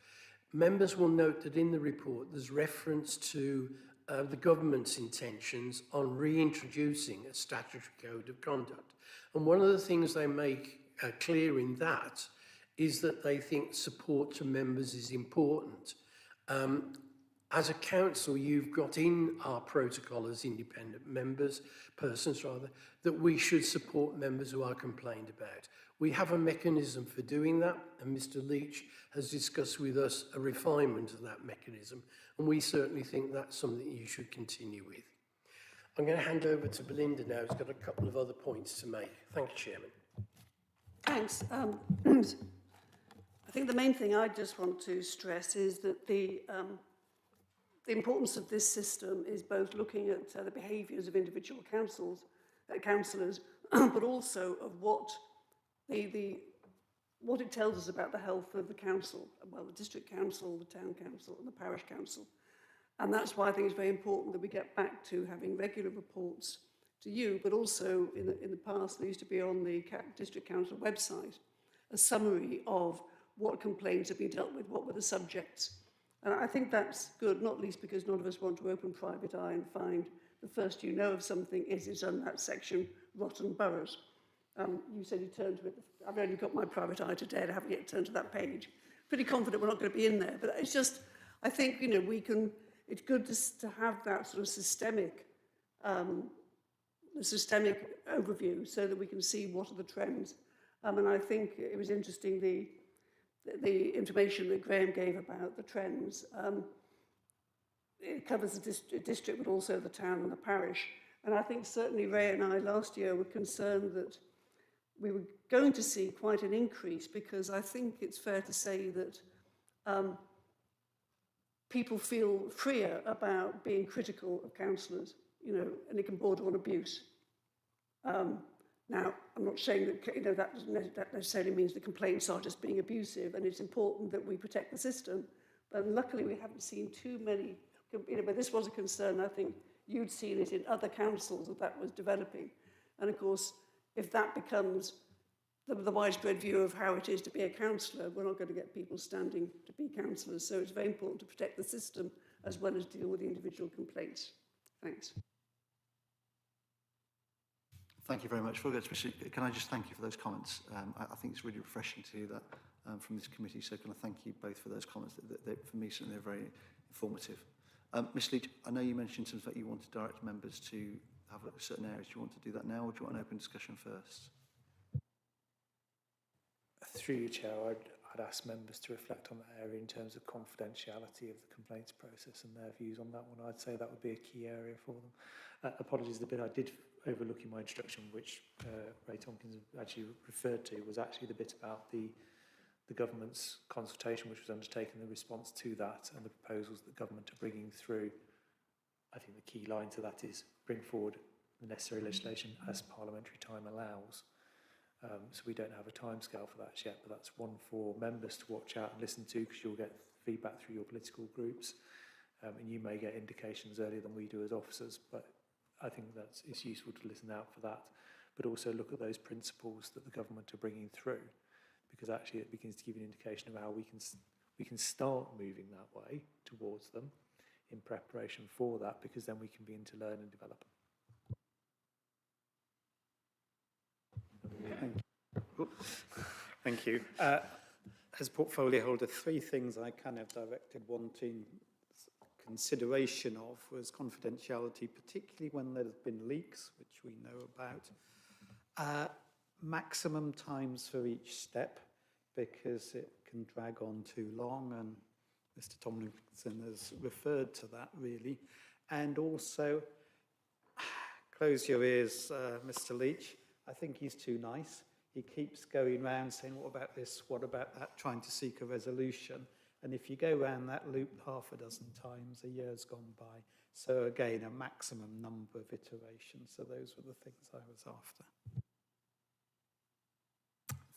Members will note that in the report there's reference to the government's intentions on reintroducing a statutory code of conduct. And one of the things they make clear in that is that they think support to members is important. As a council, you've got in our protocol as independent persons, that we should support members who are complained about. We have a mechanism for doing that, and Mr. Leach has discussed with us a refinement of that mechanism, and we certainly think that's something you should continue with. I'm going to hand over to Belinda now, who's got a couple of other points to make. Thank you, Chairman. Thanks. I think the main thing I just want to stress is that the importance of this system is both looking at the behaviours of individual councillors, but also of what it tells us about the health of the council, well, the district council, the town council and the parish council. And that's why I think it's very important that we get back to having regular reports to you, but also in the past, there used to be on the district council website, a summary of what complaints have been dealt with, what were the subjects. And I think that's good, not least because none of us want to open private eye and find the first you know of something is it's on that section, rotten boroughs. You said you turned to it. I've only got my private eye today. I haven't yet turned to that page. Pretty confident we're not going to be in there. But it's just, I think, it's good to have that sort of systemic overview so that we can see what are the trends. And I think it was interesting, the information that Graham gave about the trends. It covers the district, but also the town and the parish. And I think certainly Ray and I last year were concerned that we were going to see quite an increase, because I think it's fair to say that people feel freer about being critical of councillors, and it can border on abuse. Now, I'm not saying that that necessarily means the complaints are just being abusive, and it's important that we protect the system. But luckily, we haven't seen too many. But this was a concern. I think you'd seen it in other councils that was developing. And of course, if that becomes the widespread view of how it is to be a councillor, we're not going to get people standing to be councillors. So it's very important to protect the system as well as deal with the individual complaints. Thanks. Thank you very much. Before we go to Mr. Can I just thank you for those comments? I think it's really refreshing to hear that from this committee. So can I thank you both for those comments? For me, certainly they're very informative. Ms. Leach, I know you mentioned something that you want to direct members to have a look at certain areas. Do you want to do that now, or do you want an open discussion first? Through you, Chair, I'd ask members to reflect on that area in terms of confidentiality of the complaints process and their views on that one. I'd say that would be a key area for them. Apologies, the bit I did overlook in my introduction, which Ray Tompkins actually referred to, was actually the bit about the government's consultation which was undertaken in response to that and the proposals that government are bringing through. I think the key line to that is bring forward the necessary legislation as parliamentary time allows. So we don't have a timescale for that yet, but that's one for members to watch out and listen to, because you'll get feedback through your political groups, and you may get indications earlier than we do as officers, but I think it's useful to listen out for that, but also look at those principles that the government are bringing through, because actually it begins to give you an indication of how we can start moving that way towards them in preparation for that, because then we can begin to learn and develop. Thank you. As portfolio holder, three things I kind of directed wanting consideration of was confidentiality, particularly when there's been leaks, which we know about. Maximum times for each step, because it can drag on too long, and Mr. Tomlinson has referred to that really. And also, close your ears, Mr. Leach. I think he's too nice. He keeps going round saying, what about this, what about that, trying to seek a resolution. And if you go round that loop half a dozen times, a year's gone by. So again, a maximum number of iterations. So those were the things I was after.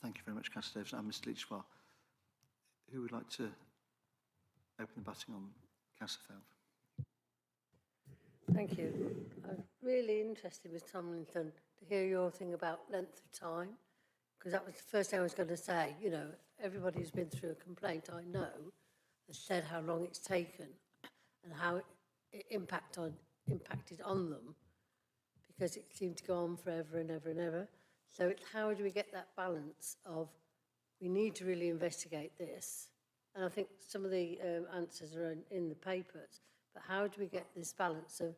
Thank you very much, Councillor Davis. And Mr. Leach, well, who would like to open the batting on Councillor Feld? Thank you. I'm really interested with Tomlinson to hear your thing about length of time, because that was the first thing I was going to say. You know, everybody who's been through a complaint I know has said how long it's taken and how it impacted on them, because it seemed to go on forever and ever and ever. So it's how do we get that balance of, we need to really investigate this, and I think some of the answers are in the papers, but how do we get this balance of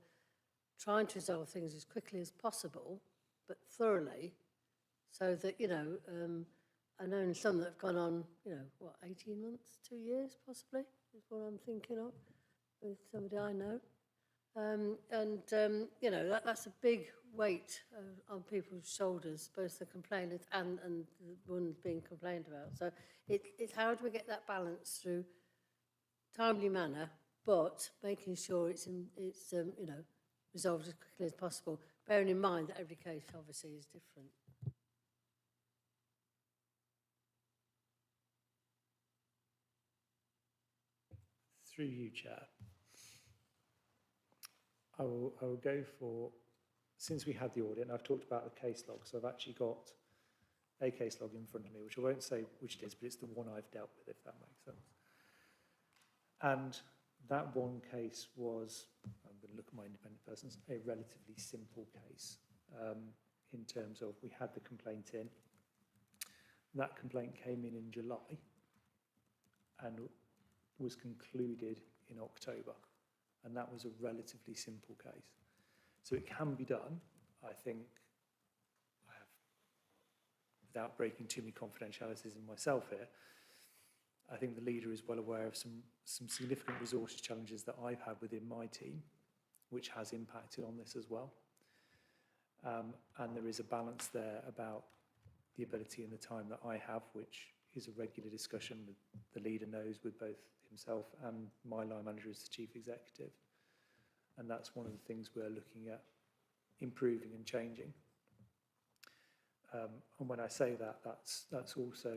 trying to resolve things as quickly as possible, but thoroughly, so that, you know, I know some that have gone on, you know, what, 18 months, 2 years possibly, is what I'm thinking of, with somebody I know. You know, that's a big weight on people's shoulders, both the complainant and the one being complained about. So it's how do we get that balance through timely manner, but making sure it's you know, resolved as quickly as possible, bearing in mind that every case obviously is different. Through you, Chair. I will go for, since we had the audit, and I've talked about the case log, so I've actually got a case log in front of me, which I won't say which it is, but it's the one I've dealt with, if that makes sense. And that one case was, I'm going to look at my independent persons, a relatively simple case in terms of we had the complaint in. That complaint came in July and was concluded in October. And that was a relatively simple case. So it can be done. I think I have, without breaking too many confidentialities in myself here, I think the leader is well aware of some significant resources challenges that I've had within my team, which has impacted on this as well. And there is a balance there about the ability and the time that I have, which is a regular discussion that the leader knows with both himself and my line manager as the chief executive. And that's one of the things we're looking at improving and changing. And when I say that, that's also,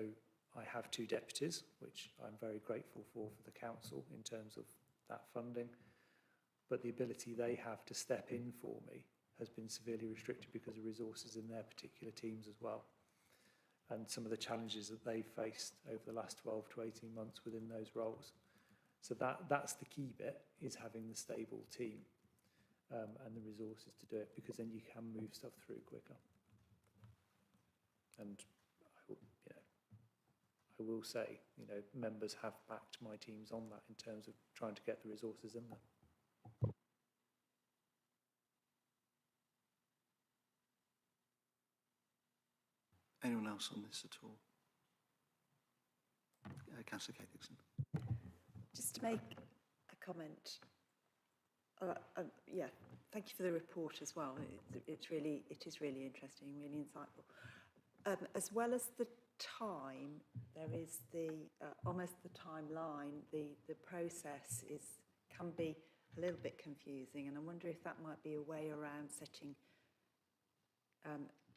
I have 2 deputies, which I'm very grateful for the council in terms of that funding, but the ability they have to step in for me has been severely restricted because of resources in their particular teams as well, and some of the challenges that they've faced over the last 12 to 18 months within those roles. So that's the key bit, is having the stable team and the resources to do it, because then you can move stuff through quicker. And I will say, members have backed my teams on that in terms of trying to get the resources in there. Anyone else on this at all? Councillor Kate Dixon. Just to make a comment, yeah, thank you for the report as well. It is really interesting, really insightful. As well as the time, there is the almost the timeline. The process can be a little bit confusing, and I wonder if that might be a way around setting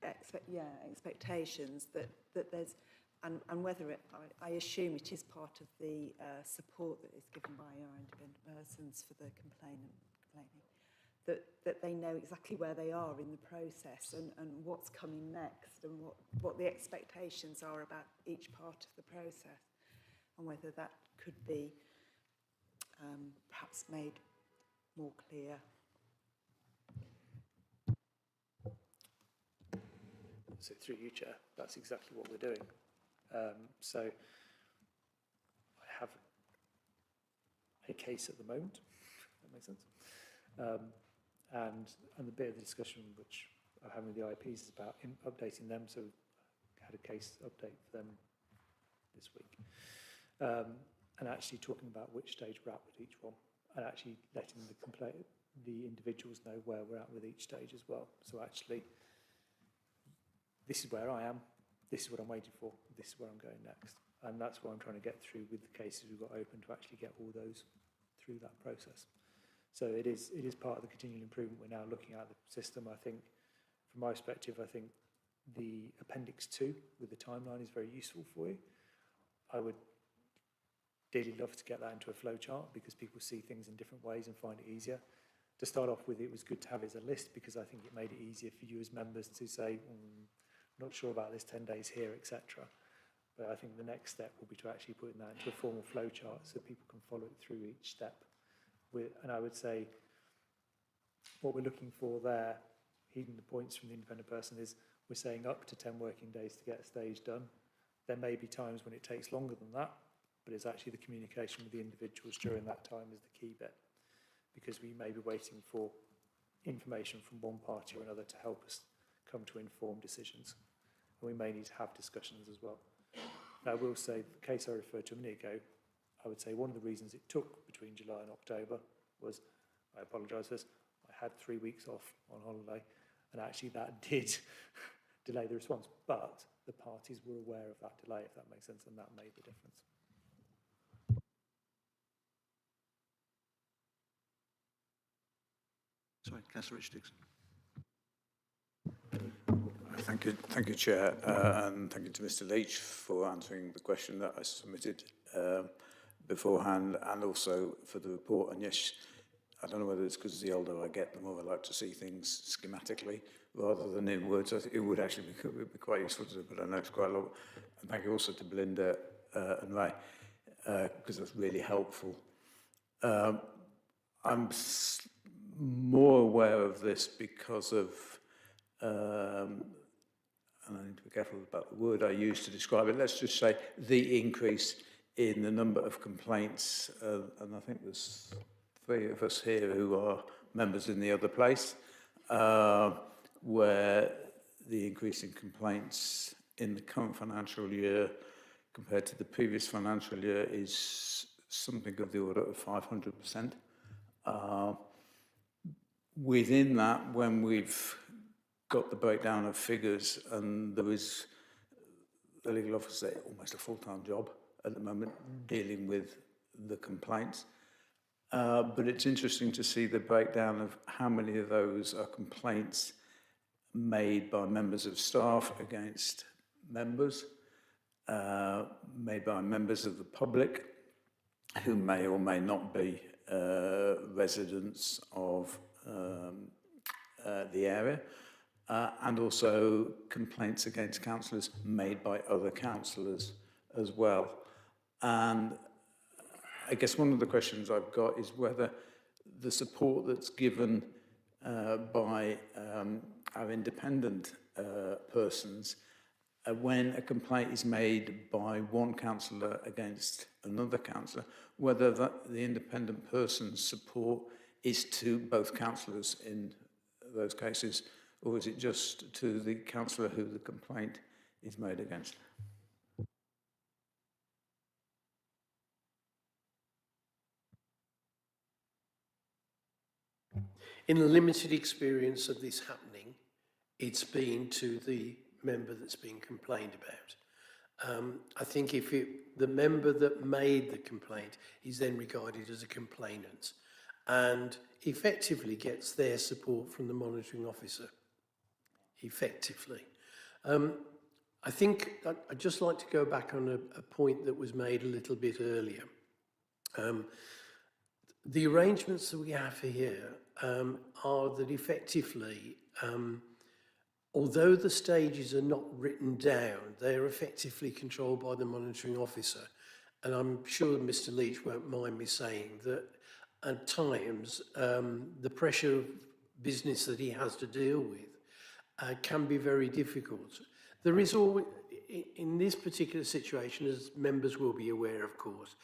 expectations that there's. And whether I assume it is part of the support that is given by our independent persons for the complaining, that they know exactly where they are in the process and what's coming next, and what the expectations are about each part of the process, and whether that could be perhaps made more clear. So through you, Chair, that's exactly what we're doing. So I have a case at the moment, if that makes sense. And the bit of the discussion which I'm having with the IPs is about updating them. So I had a case update for them this week. And actually talking about which stage we're at with each one, and actually letting the individuals know where we're at with each stage as well. So actually, this is where I am. This is what I'm waiting for, this is where I'm going next. And that's what I'm trying to get through with the cases we've got open, to actually get all those through that process. So it is part of the continual improvement. We're now looking at the system. I think, from my perspective, I think the Appendix 2 with the timeline is very useful for you. I would dearly love to get that into a flowchart, because people see things in different ways and find it easier. To start off with, it was good to have it as a list, because I think it made it easier for you as members to say, not sure about this, 10 days here, etc. But I think the next step will be to actually putting that into a formal flowchart so people can follow it through each step. And I would say what we're looking for there, heeding the points from the independent person, is we're saying up to 10 working days to get a stage done. There may be times when it takes longer than that, but it's actually the communication with the individuals during that time is the key bit, because we may be waiting for information from one party or another to help us come to informed decisions. And we may need to have discussions as well. Now, I will say, the case I referred to a minute ago, I would say one of the reasons it took between July and October was, I apologise for this, I had 3 weeks off on holiday, and actually that did delay the response. But the parties were aware of that delay, if that makes sense, and that made the difference. Sorry, Councillor Richard Dixon. Thank you, Chair, and thank you to Mr. Leach for answering the question that I submitted beforehand, and also for the report. And yes, I don't know whether it's because the older I get, the more I like to see things schematically rather than in words. I think it would actually be quite useful to do, but I know it's quite a lot. And thank you also to Belinda and Ray, because that's really helpful. I'm more aware of this because of and I need to be careful about the word I use to describe it. Let's just say the increase in the number of complaints, and I think there's 3 of us here who are members in the other place, where the increase in complaints in the current financial year compared to the previous financial year is something of the order of 500%. Within that, when we've got the breakdown of figures, and there is the legal officer almost a full-time job at the moment dealing with the complaints. But it's interesting to see the breakdown of how many of those are complaints made by members of staff against members, made by members of the public who may or may not be residents of the area, and also complaints against councillors made by other councillors as well. And I guess one of the questions I've got is whether the support that's given by our independent persons when a complaint is made by one councillor against another councillor, whether the independent person's support is to both councillors in those cases, or is it just to the councillor who the complaint is made against? In the limited experience of this happening, it's been to the member that's being complained about. I think if the member that made the complaint is then regarded as a complainant and effectively gets their support from the monitoring officer, effectively. I think I'd just like to go back on a point that was made a little bit earlier. The arrangements that we have here are that effectively, although the stages are not written down, they are effectively controlled by the monitoring officer. And I'm sure Mr. Leach won't mind me saying that at times the pressure of business that he has to deal with can be very difficult. There is always, in this particular situation, as members will be aware, of course,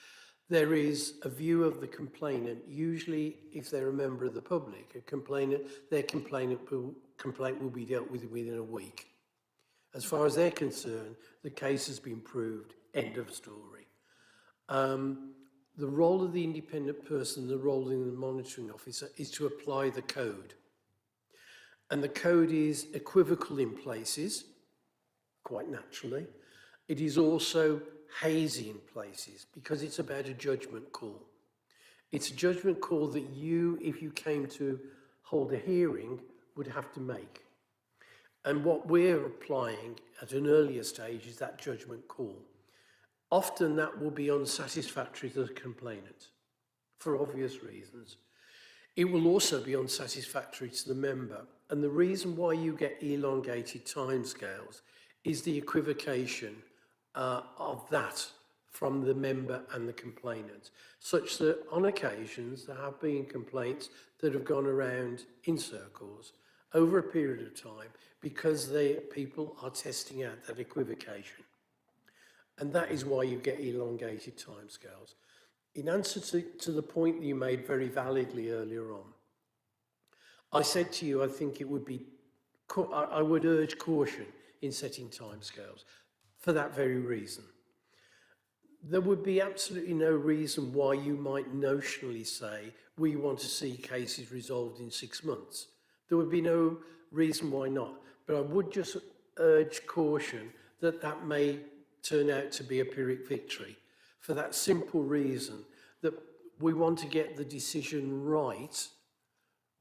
there is a view of the complainant, usually if they're a member of the public, their complaint will be dealt with within a week. As far as they're concerned, the case has been proved, end of story. The role of the independent person, the role of the monitoring officer, is to apply the code. And the code is equivocal in places, quite naturally. It is also hazy in places because it's about a judgment call. It's a judgment call that you, if you came to hold a hearing, would have to make. And what we're applying at an earlier stage is that judgment call. Often that will be unsatisfactory to the complainant, for obvious reasons. It will also be unsatisfactory to the member. And the reason why you get elongated timescales is the equivocation of that from the member and the complainant, such that on occasions there have been complaints that have gone around in circles over a period of time because people are testing out that equivocation. And that is why you get elongated timescales. In answer to the point that you made very validly earlier on, I said to you, I think it would be, I would urge caution in setting timescales for that very reason. There would be absolutely no reason why you might notionally say, we want to see cases resolved in 6 months. There would be no reason why not. But I would just urge caution that that may turn out to be a Pyrrhic victory for that simple reason that we want to get the decision right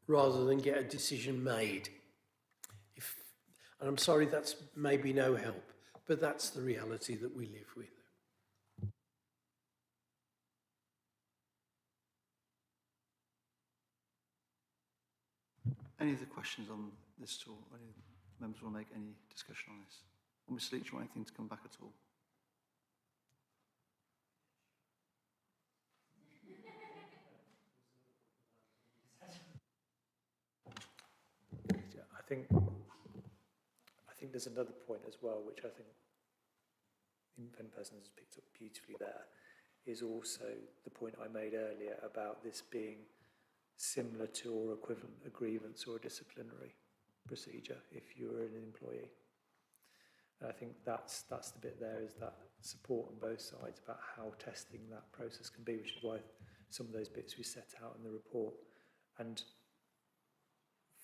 rather than get a decision made. And I'm sorry that's maybe no help, but that's the reality that we live with. Any other questions on this at all? Any members want to make any discussion on this? Or Mr. Leach, you want anything to come back at all? I think there's another point as well, which I think the independent person has picked up beautifully there, is also the point I made earlier about this being similar to or equivalent a grievance or a disciplinary procedure if you're an employee. And I think that's the bit there, is that support on both sides about how testing that process can be, which is why some of those bits we set out in the report. And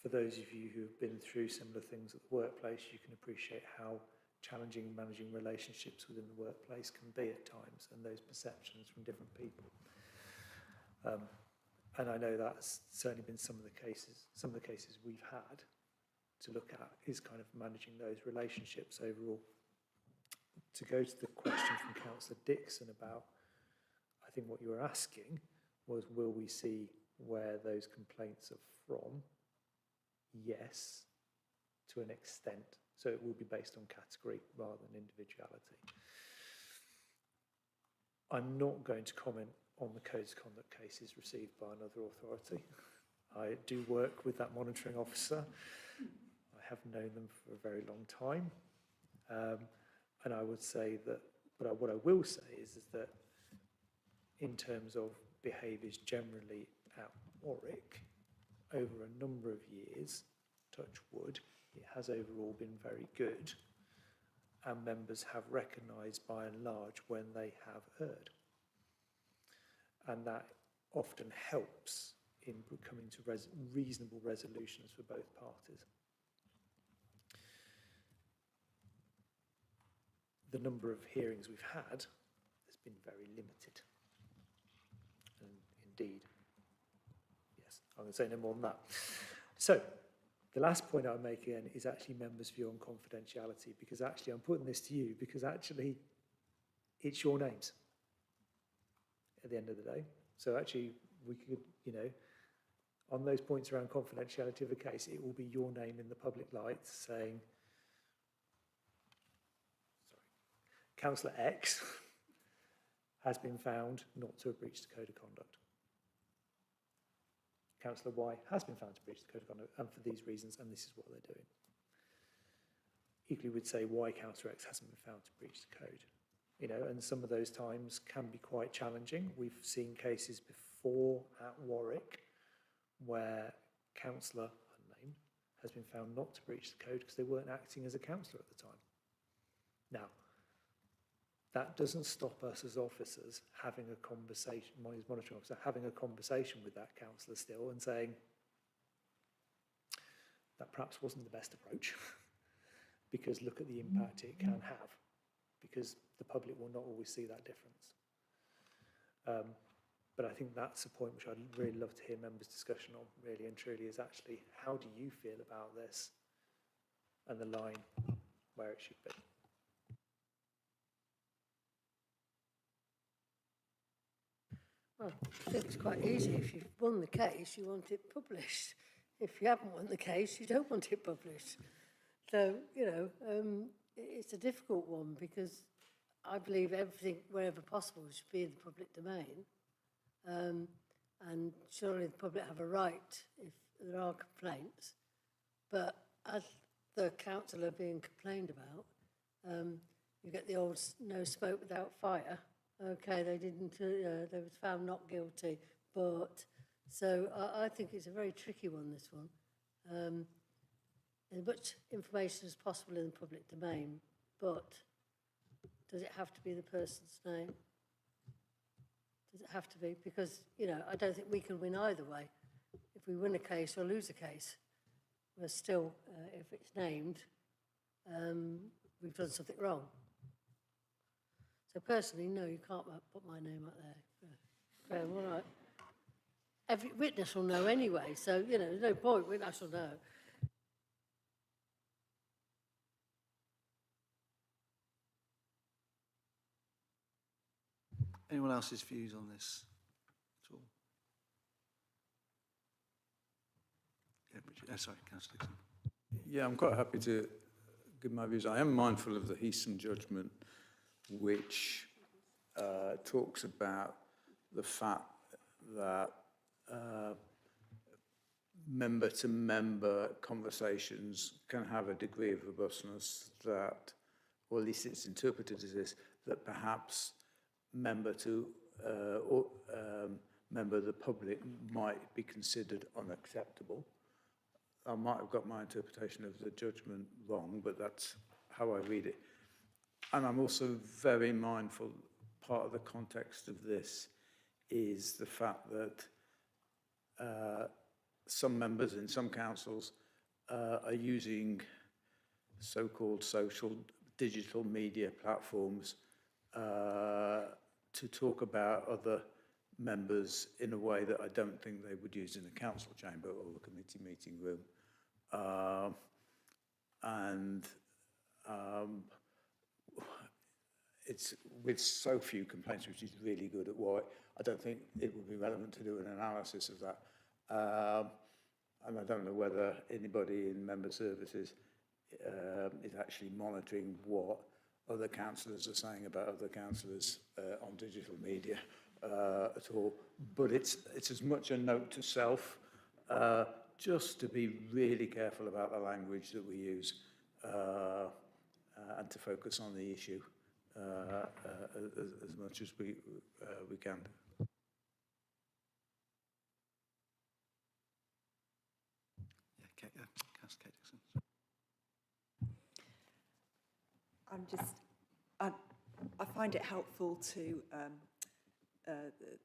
for those of you who have been through similar things at the workplace, you can appreciate how challenging managing relationships within the workplace can be at times, and those perceptions from different people. And I know that's certainly been some of the cases we've had to look at, is kind of managing those relationships overall. To go to the question from Councillor Dixon about, I think what you were asking was, will we see where those complaints are from? yes, to an extent. So it will be based on category rather than individuality. I'm not going to comment on the codes of conduct cases received by another authority. I do work with that monitoring officer. I have known them for a very long time. And I would say that, but what I will say is that in terms of behaviours generally at Warwick, over a number of years, touch wood, it has overall been very good, and members have recognised by and large when they have heard. And that often helps in coming to reasonable resolutions for both parties. The number of hearings we've had has been very limited. And indeed, yes, I'm going to say no more than that. So, the last point I'll make again is actually members' view on confidentiality, because actually I'm putting this to you because actually it's your names at the end of the day. So actually we could, you know, on those points around confidentiality of a case, it will be your name in the public light saying, Councillor X has been found not to have breached the code of conduct. Councillor Y has been found to breach the code of conduct, and for these reasons, and this is what they're doing. Equally, we'd say why Councillor X hasn't been found to breach the code. You know, and some of those times can be quite challenging. We've seen cases before at Warwick where councillor, unnamed, has been found not to breach the code because they weren't acting as a councillor at the time. Now, that doesn't stop us as officers having a conversation, my monitoring officer, having a conversation with that councillor still and saying, that perhaps wasn't the best approach because look at the impact it can have, because the public will not always see that difference. But I think that's a point which I'd really love to hear members' discussion on, really and truly, is actually how do you feel about this and the line where it should be. Well, I think it's quite easy. If you've won the case, you want it published. If you haven't won the case, you don't want it published. So, you know, it's a difficult one because I believe everything, wherever possible, should be in the public domain. And surely the public have a right if there are complaints. But as the councillor being complained about, you get the old no smoke without fire. Okay, they didn't, they was found not guilty, but, so I think it's a very tricky one, this one. As much information as possible in the public domain, but does it have to be the person's name? Does it have to be? Because, you know, I don't think we can win either way. If we win a case or lose a case, we're still, if it's named, we've done something wrong. So personally, no, you can't put my name up there. All right. Every witness will know anyway, so, you know, there's no point, witness will know. Anyone else's views on this at all? Yeah, Richard. Sorry, Councillor Dixon. Yeah, I'm quite happy to give my views. I am mindful of the Heason judgment, which talks about the fact that member-to-member conversations can have a degree of robustness that, or at least it's interpreted as this, that perhaps member of the public might be considered unacceptable. I might have got my interpretation of the judgment wrong, but that's how I read it. And I'm also very mindful, part of the context of this is the fact that some members in some councils are using so-called social digital media platforms to talk about other members in a way that I don't think they would use in a council chamber or a committee meeting room. It's with so few complaints, which is really good at Warwick, I don't think it would be relevant to do an analysis of that. and I don't know whether anybody in member services is actually monitoring what other councillors are saying about other councillors on digital media at all. But it's as much a note to self, just to be really careful about the language that we use and to focus on the issue as much as we can do. Yeah, Kate, Councillor Kate Dixon. I find it helpful to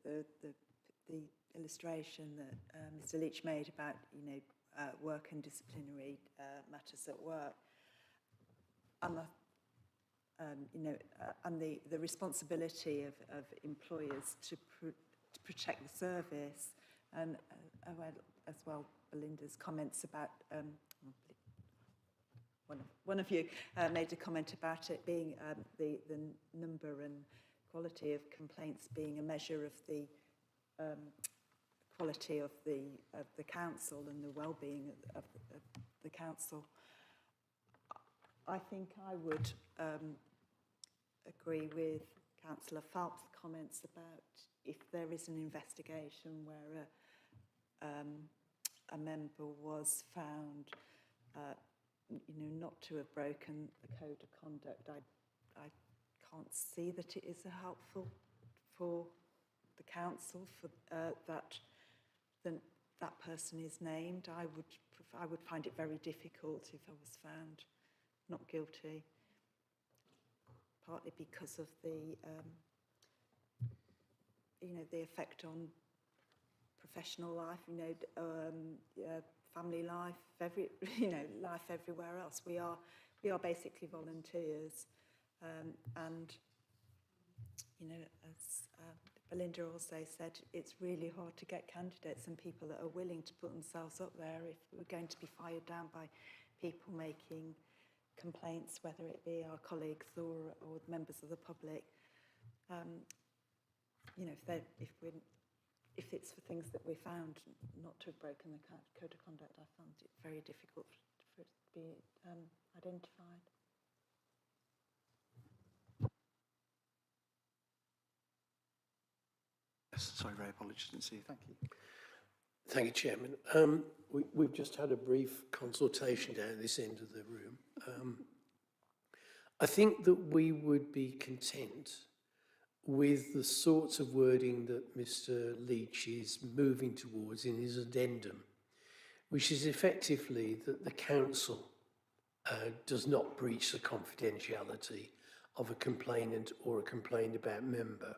the illustration that Mr. Leach made about, work and disciplinary matters at work, and and the responsibility of employers to protect the service, and as well Belinda's comments about. One of you made a comment about it being the number and quality of complaints being a measure of the quality of the council and the well-being of the council. I think I would agree with Councillor Phelps' comments about if there is an investigation where a member was found not to have broken the code of conduct, I can't see that it is helpful for the council for that person is named. I would find it very difficult if I was found not guilty, partly because of the the effect on professional life, family life, life everywhere else. We are basically volunteers, and as Belinda also said, it's really hard to get candidates and people that are willing to put themselves up there if we're going to be fired down by people making complaints, whether it be our colleagues or members of the public. If it's for things that we found not to have broken the code of conduct, I found it very difficult for it to be identified. Yes, sorry, Ray, apologies, didn't see you. Thank you. Thank you, Chairman. We've just had a brief consultation down this end of the room. I think that we would be content with the sorts of wording that Mr. Leach is moving towards in his addendum, which is effectively that the council does not breach the confidentiality of a complainant or a complained about member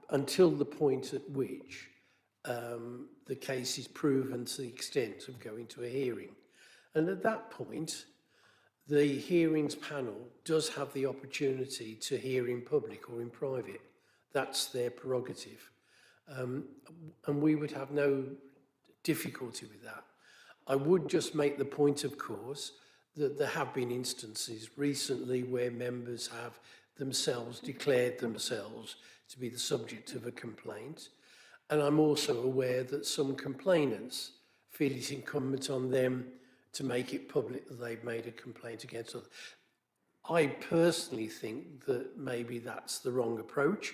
until the point at which the case is proven to the extent of going to a hearing. And at that point, the hearings panel does have the opportunity to hear in public or in private. That's their prerogative. And we would have no difficulty with that. I would just make the point, of course, that there have been instances recently where members have themselves declared themselves to be the subject of a complaint. And I'm also aware that some complainants feel it's incumbent on them to make it public that they've made a complaint against others. I personally think that maybe that's the wrong approach,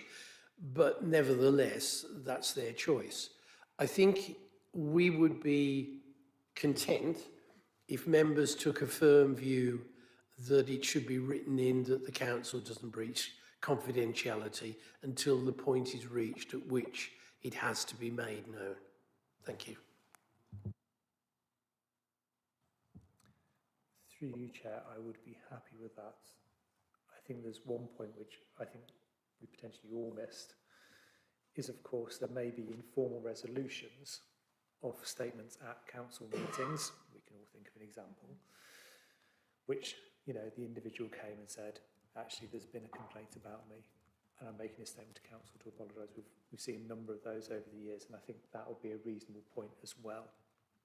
but nevertheless, that's their choice. I think we would be content if members took a firm view that it should be written in that the council doesn't breach confidentiality until the point is reached at which it has to be made known. Thank you. Through you, Chair, I would be happy with that. I think there's one point which I think we potentially all missed, is of course there may be informal resolutions of statements at council meetings. We can all think of an example, which, the individual came and said, actually there's been a complaint about me and I'm making a statement to council to apologise. We've seen a number of those over the years, and I think that would be a reasonable point as well,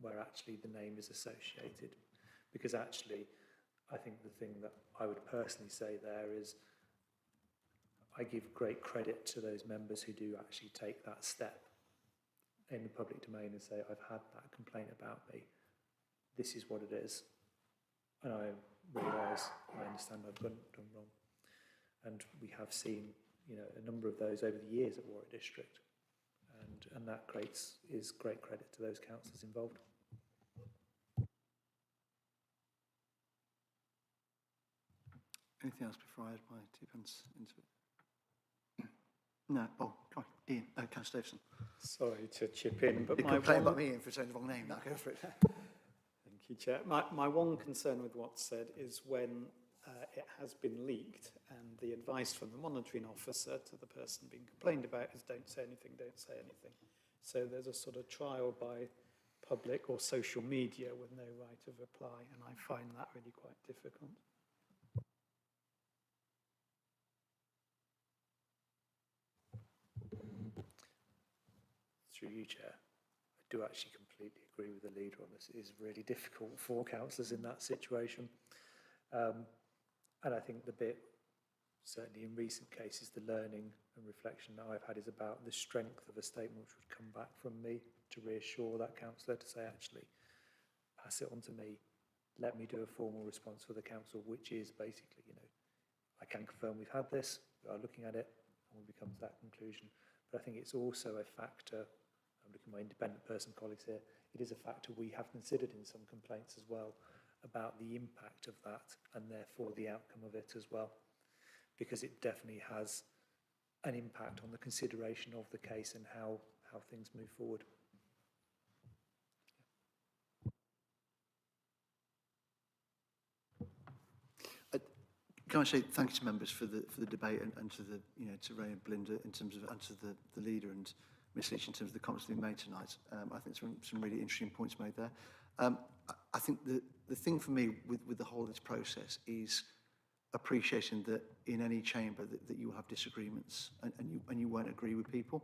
where actually the name is associated. Because actually, I think the thing that I would personally say there is I give great credit to those members who do actually take that step in the public domain and say, I've had that complaint about me, this is what it is, and I realise, I understand I've done wrong. And we have seen, you know, a number of those over the years at Warwick District, and that is great credit to those councillors involved. Anything else before I add my 2 pence into it? No. Oh, come on, Ian. Councillor Davison. Sorry to chip in, but You my complain one... about me, Ian, for saying the wrong name. Now go for it. Thank you, Chair. My one concern with what's said is when it has been leaked and the advice from the monitoring officer to the person being complained about is don't say anything, don't say anything. So there's a sort of trial by public or social media with no right of reply, and I find that really quite difficult. Through you, Chair, I do actually completely agree with the leader on this. It is really difficult for councillors in that situation. And I think the bit, certainly in recent cases, the learning and reflection that I've had is about the strength of a statement which would come back from me to reassure that councillor, to say, actually, pass it on to me, let me do a formal response for the council, which is basically, you know, I can confirm we've had this, we are looking at it, and we'll come to that conclusion. But I think it's also a factor, I'm looking at my independent person colleagues here, it is a factor we have considered in some complaints as well, about the impact of that and therefore the outcome of it as well, because it definitely has an impact on the consideration of the case and how things move forward. Can I say thank you to members for the debate and to the, you know, to Ray and Belinda in terms of, and to the leader and Miss Leach in terms of the comments being made tonight. I think some really interesting points made there. I think the thing for me with the whole of this process is appreciating that in any chamber that you will have disagreements and you won't agree with people.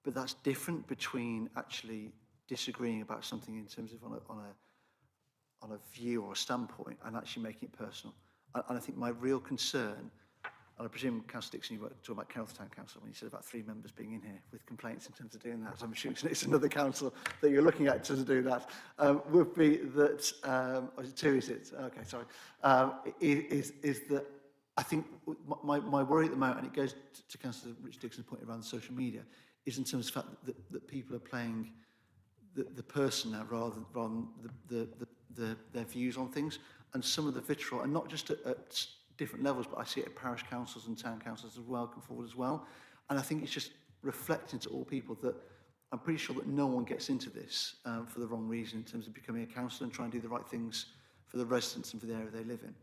But that's different between actually disagreeing about something in terms of on a view or a standpoint and actually making it personal. And I think my real concern, and I presume, Councillor Dixon, you were talking about Kells Town Council when you said about 3 members being in here with complaints in terms of doing that. So I'm assuming it's another council that you're looking at to do that. Would be that, or is it 2, is it? Okay, sorry. Is that I think my worry at the moment, and it goes to Councillor Richard Dixon's point around social media, is in terms of the fact that people are playing the person now rather than their views on things. And some of the vitriol, and not just at different levels, but I see it at parish councils and town councils as well, come forward as well. And I think it's just reflecting to all people that I'm pretty sure that no one gets into this for the wrong reason in terms of becoming a councillor and trying to do the right things for the residents and for the area they live in.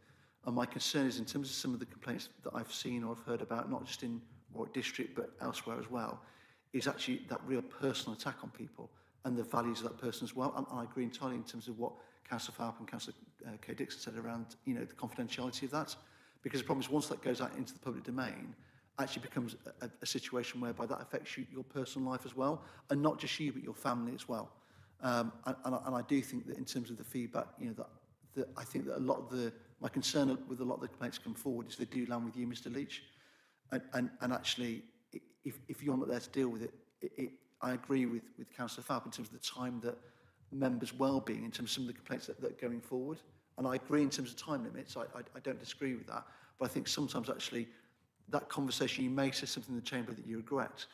And my concern is in terms of some of the complaints that I've seen or I've heard about, not just in Warwick District, but elsewhere as well, is actually that real personal attack on people and the values of that person as well. And I agree entirely in terms of what Councillor Farp and Councillor Kay Dixon said around, you know, the confidentiality of that. Because the problem is once that goes out into the public domain, actually becomes a situation whereby that affects your personal life as well, and not just you, but your family as well. And I do think that in terms of the feedback, you know, that I think that a lot of my concern with a lot of the complaints come forward is they do land with you, Mr. Leach. And actually, if you're not there to deal with it, I agree with Councillor Farp in terms of the time that members' well-being, in terms of some of the complaints that are going forward. And I agree in terms of time limits, I don't disagree with that. But I think sometimes actually that conversation, you may say something in the chamber that you regret.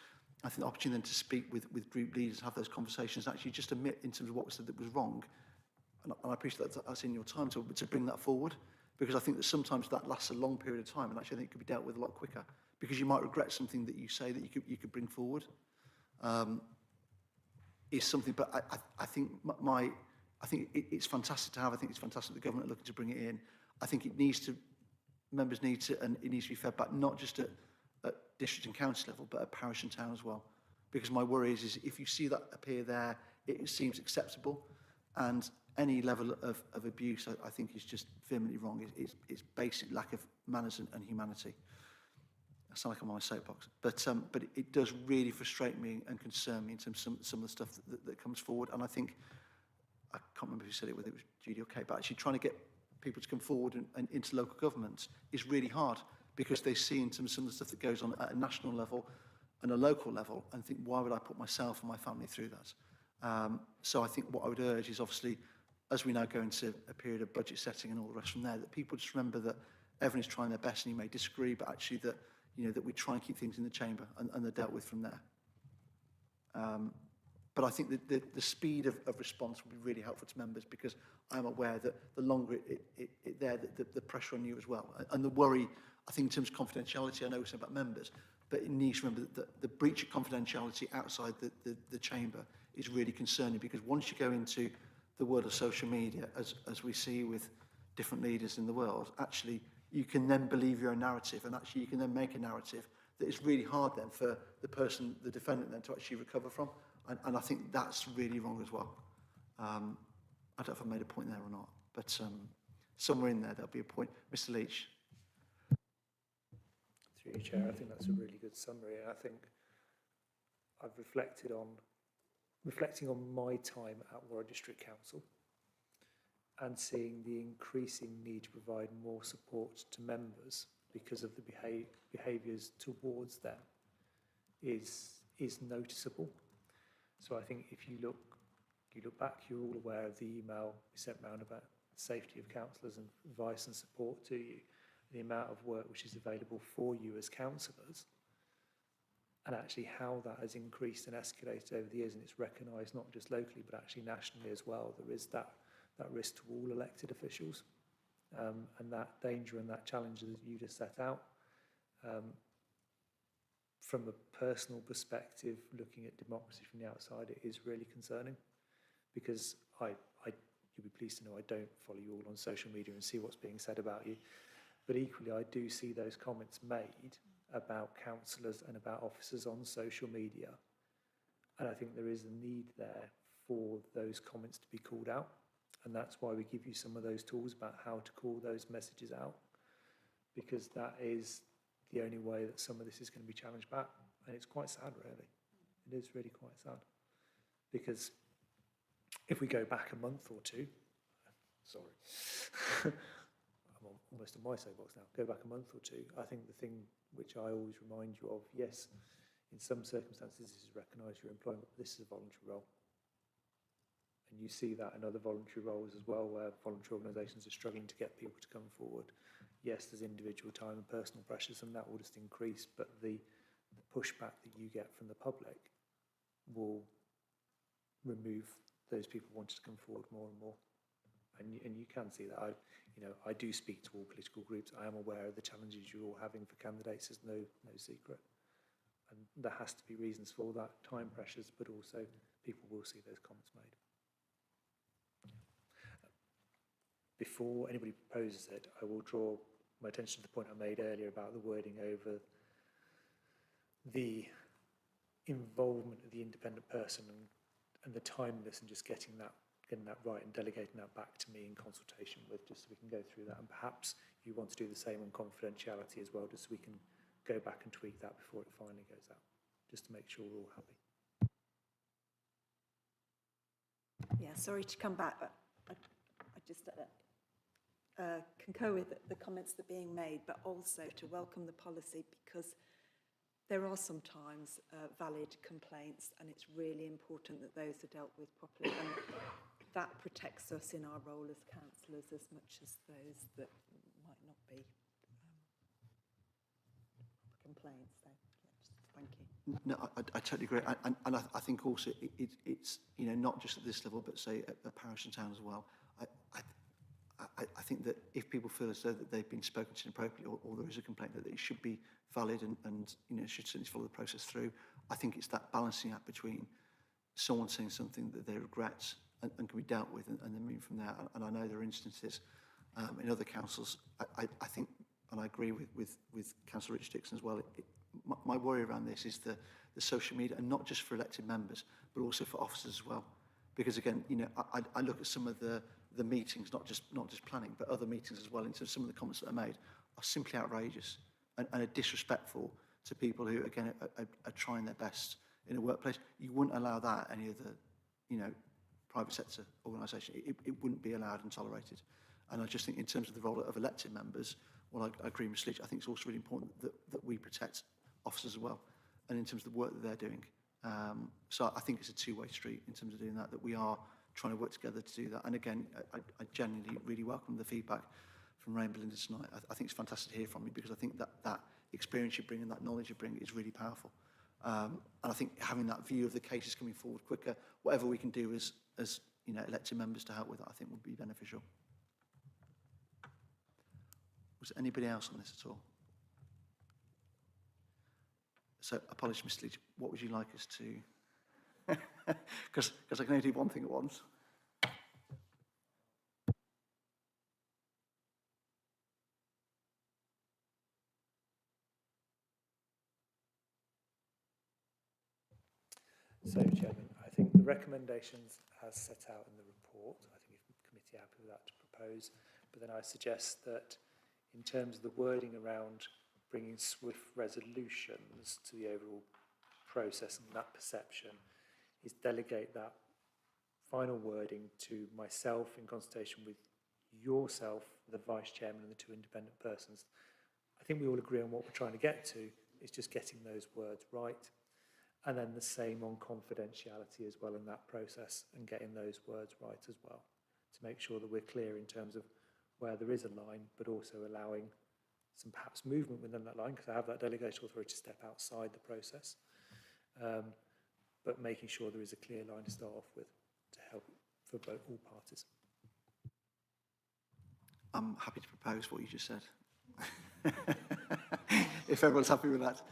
I think the opportunity then to speak with group leaders, have those conversations, actually just admit in terms of what was said that was wrong. And I appreciate that's in your time to bring that forward. Because I think that sometimes that lasts a long period of time, and actually I think it could be dealt with a lot quicker. Because you might regret something that you say that you could bring forward. Is something, but I think it's fantastic to have. I think it's fantastic the government are looking to bring it in. I think members need to, and it needs to be fed back not just at district and county level, but at parish and town as well. Because my worry is if you see that appear there, it seems acceptable, and any level of abuse, I think, is just vehemently wrong. It's basic lack of manners and humanity. I sound like I'm on my soapbox, but it does really frustrate me and concern me in terms of some of the stuff that comes forward. And I think, I can't remember who said it, whether it was Judy or Kate, but actually trying to get people to come forward and into local government is really hard because they see in terms of some of the stuff that goes on at a national level on a local level and think, why would I put myself and my family through that? So I think what I would urge is obviously, as we now go into a period of budget setting and all the rest from there, that people just remember that everyone's trying their best and you may disagree, but actually that, you know, that we try and keep things in the chamber and they're dealt with from there. But I think that the speed of response will be really helpful to members, because I'm aware that the longer the pressure on you as well. And the worry, I think in terms of confidentiality, I know we're saying about members, but you need to remember that the breach of confidentiality outside the chamber is really concerning, because once you go into the world of social media, as we see with different leaders in the world, actually you can then believe your own narrative, and actually you can then make a narrative that is really hard then for the defendant then to actually recover from. And I think that's really wrong as well. I don't know if I made a point there or not, but somewhere in there, there'll be a point. Mr. Leach. Through you, Chair, I think that's a really good summary. And I think I've reflecting on my time at Warwick District Council and seeing the increasing need to provide more support to members because of the behaviours towards them is noticeable. So I think if you look back, you're all aware of the email we sent round about the safety of councillors and advice and support to you, the amount of work which is available for you as councillors, and actually how that has increased and escalated over the years, and it's recognised not just locally but actually nationally as well. There is that risk to all elected officials, and that danger and that challenge that you just set out. From a personal perspective, looking at democracy from the outside, it is really concerning, because you'll be pleased to know I don't follow you all on social media and see what's being said about you, but equally I do see those comments made about councillors and about officers on social media, and I think there is a need there for those comments to be called out, and that's why we give you some of those tools about how to call those messages out, because that is the only way that some of this is going to be challenged back. And it's quite sad, really. It is really quite sad. Because if we go back a month or two, sorry, I'm almost on my soapbox now, go back a month or two, I think the thing which I always remind you of, yes, in some circumstances this is recognised your employment, but this is a voluntary role. And you see that in other voluntary roles as well, where voluntary organisations are struggling to get people to come forward. Yes, there's individual time and personal pressures, and that will just increase, but the pushback that you get from the public will remove those people wanting to come forward more and more. And you can see that. I do speak to all political groups. I am aware of the challenges you're all having for candidates. There's no secret. And there has to be reasons for that, time pressures, but also people will see those comments made. Before anybody proposes it, I will draw my attention to the point I made earlier about the wording over the involvement of the independent person and the timeliness, and just getting that right and delegating that back to me in consultation with, just so we can go through that. And perhaps you want to do the same on confidentiality as well, just so we can go back and tweak that before it finally goes out, just to make sure we're all happy. Yeah, sorry to come back, but I just concur with the comments that are being made, but also to welcome the policy, because there are sometimes valid complaints, and it's really important that those are dealt with properly, and that protects us in our role as councillors as much as those that might not be complaints. So, thank you. No, I totally agree, and I think also it's not just at this level, but say at parish and town as well. I think that if people feel as though that they've been spoken to inappropriately, or there is a complaint, that it should be valid and should certainly follow the process through. I think it's that balancing act between someone saying something that they regret and can be dealt with, and then moving from there. And I know there are instances in other councils. I think, and I agree with Councillor Richard Dixon as well. My worry around this is the social media, and not just for elected members, but also for officers as well. Because again, I look at some of the meetings, not just planning, but other meetings as well, into some of the comments that are made are simply outrageous and are disrespectful to people who, again, are trying their best in a workplace. You wouldn't allow that any other, private sector organisation. It wouldn't be allowed and tolerated. And I just think in terms of the role of elected members, well, I agree with Sleech. I think it's also really important that we protect officers as well. and in terms of the work that they're doing. So I think it's a two-way street in terms of doing that, that we are trying to work together to do that. And again, I genuinely really welcome the feedback from Ray and Belinda tonight. I think it's fantastic to hear from you, because I think that experience you bring and that knowledge you bring is really powerful. And I think having that view of the cases coming forward quicker, whatever we can do as you know, elected members to help with that, I think would be beneficial. Was there anybody else on this at all? So, apologies, Mr. Leach, what would you like us to... Because I can only do one thing at once. So, Chairman, I think the recommendations as set out in the report, I think if the committee are happy with that, to propose, but then I suggest that in terms of the wording around bringing swift resolutions to the overall process and that perception, is delegate that final wording to myself in consultation with yourself, the Vice Chairman and the two independent persons. I think we all agree on what we're trying to get to, it's just getting those words right. And then the same on confidentiality as well in that process, and getting those words right as well, to make sure that we're clear in terms of where there is a line, but also allowing some perhaps movement within that line, because I have that delegation authority to step outside the process, but making sure there is a clear line to start off with to help for both all parties. I'm happy to propose what you just said. If everyone's happy with that.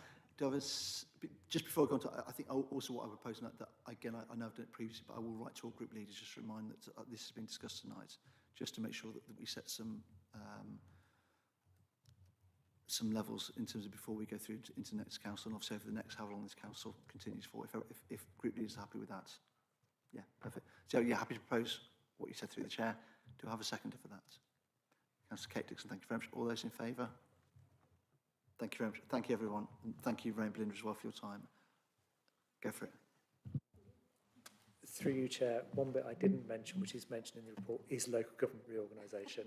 Just before I go on to, I think also what I propose, that again, I know I've done it previously, but I will write to all group leaders just to remind that this has been discussed tonight, just to make sure that we set some levels in terms of before we go through into the next council, and obviously over the next however long this council continues for, if group leaders are happy with that. Yeah, perfect. So yeah, happy to propose what you said through the chair. Do I have a seconder for that? Councillor Kate Dixon, thank you very much. All those in favour? Thank you very much. Thank you, everyone. And thank you, Ray and Belinda, as well, for your time. Go for it. Through you, Chair, one bit I didn't mention, which is mentioned in the report, is local government reorganisation.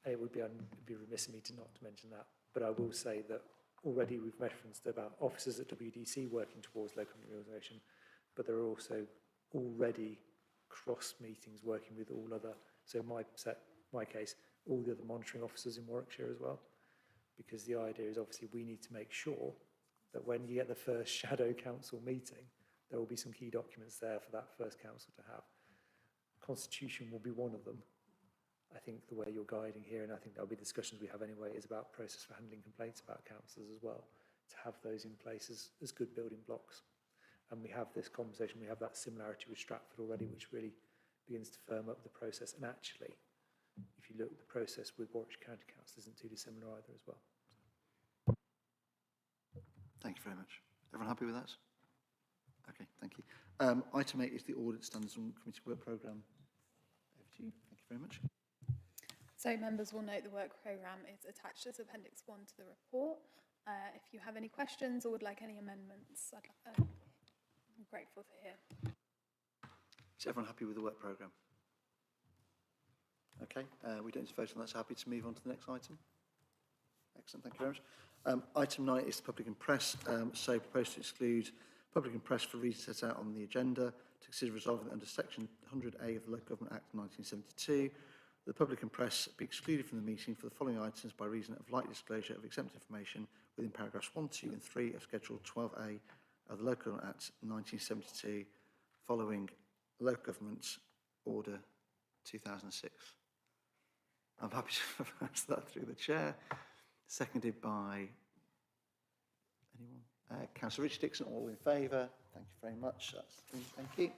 It would be remiss of me to not to mention that. But I will say that already we've referenced about officers at WDC working towards local government reorganisation, but there are also already cross meetings working with all other, so my case, all the other monitoring officers in Warwickshire as well. Because the idea is obviously we need to make sure that when you get the first shadow council meeting, there will be some key documents there for that first council to have. Constitution will be one of them. I think the way you're guiding here, and I think there'll be discussions we have anyway, is about process for handling complaints about councillors as well, to have those in place as good building blocks. And we have this conversation, we have that similarity with Stratford already, which really begins to firm up the process. And actually, if you look at the process with Warwickshire County Council, isn't too dissimilar either as well. Thank you very much. Everyone happy with that? Okay, thank you. Item 8 is the Audit Standards and Committee Work Programme. Over to you. Thank you very much. So members will note the work programme is attached as Appendix 1 to the report. If you have any questions or would like any amendments, I'm grateful to hear. Is everyone happy with the work programme? Okay, we don't need to vote on that, so happy to move on to the next item. Excellent, thank you very much. Item 9 is the public and press, so proposed to exclude public and press for reasons set out on the agenda, to consider resolving that under section 100A of the Local Government Act 1972, the public and press be excluded from the meeting for the following items by reason of light disclosure of exempt information within paragraphs 1, 2 and 3 of Schedule 12A of the Local Government Act 1972, following Local Government Order 2006. I'm happy to pass that through the chair. Seconded by anyone? Councillor Richard Dixon, all in favour? Thank you very much. That's three. Thank you.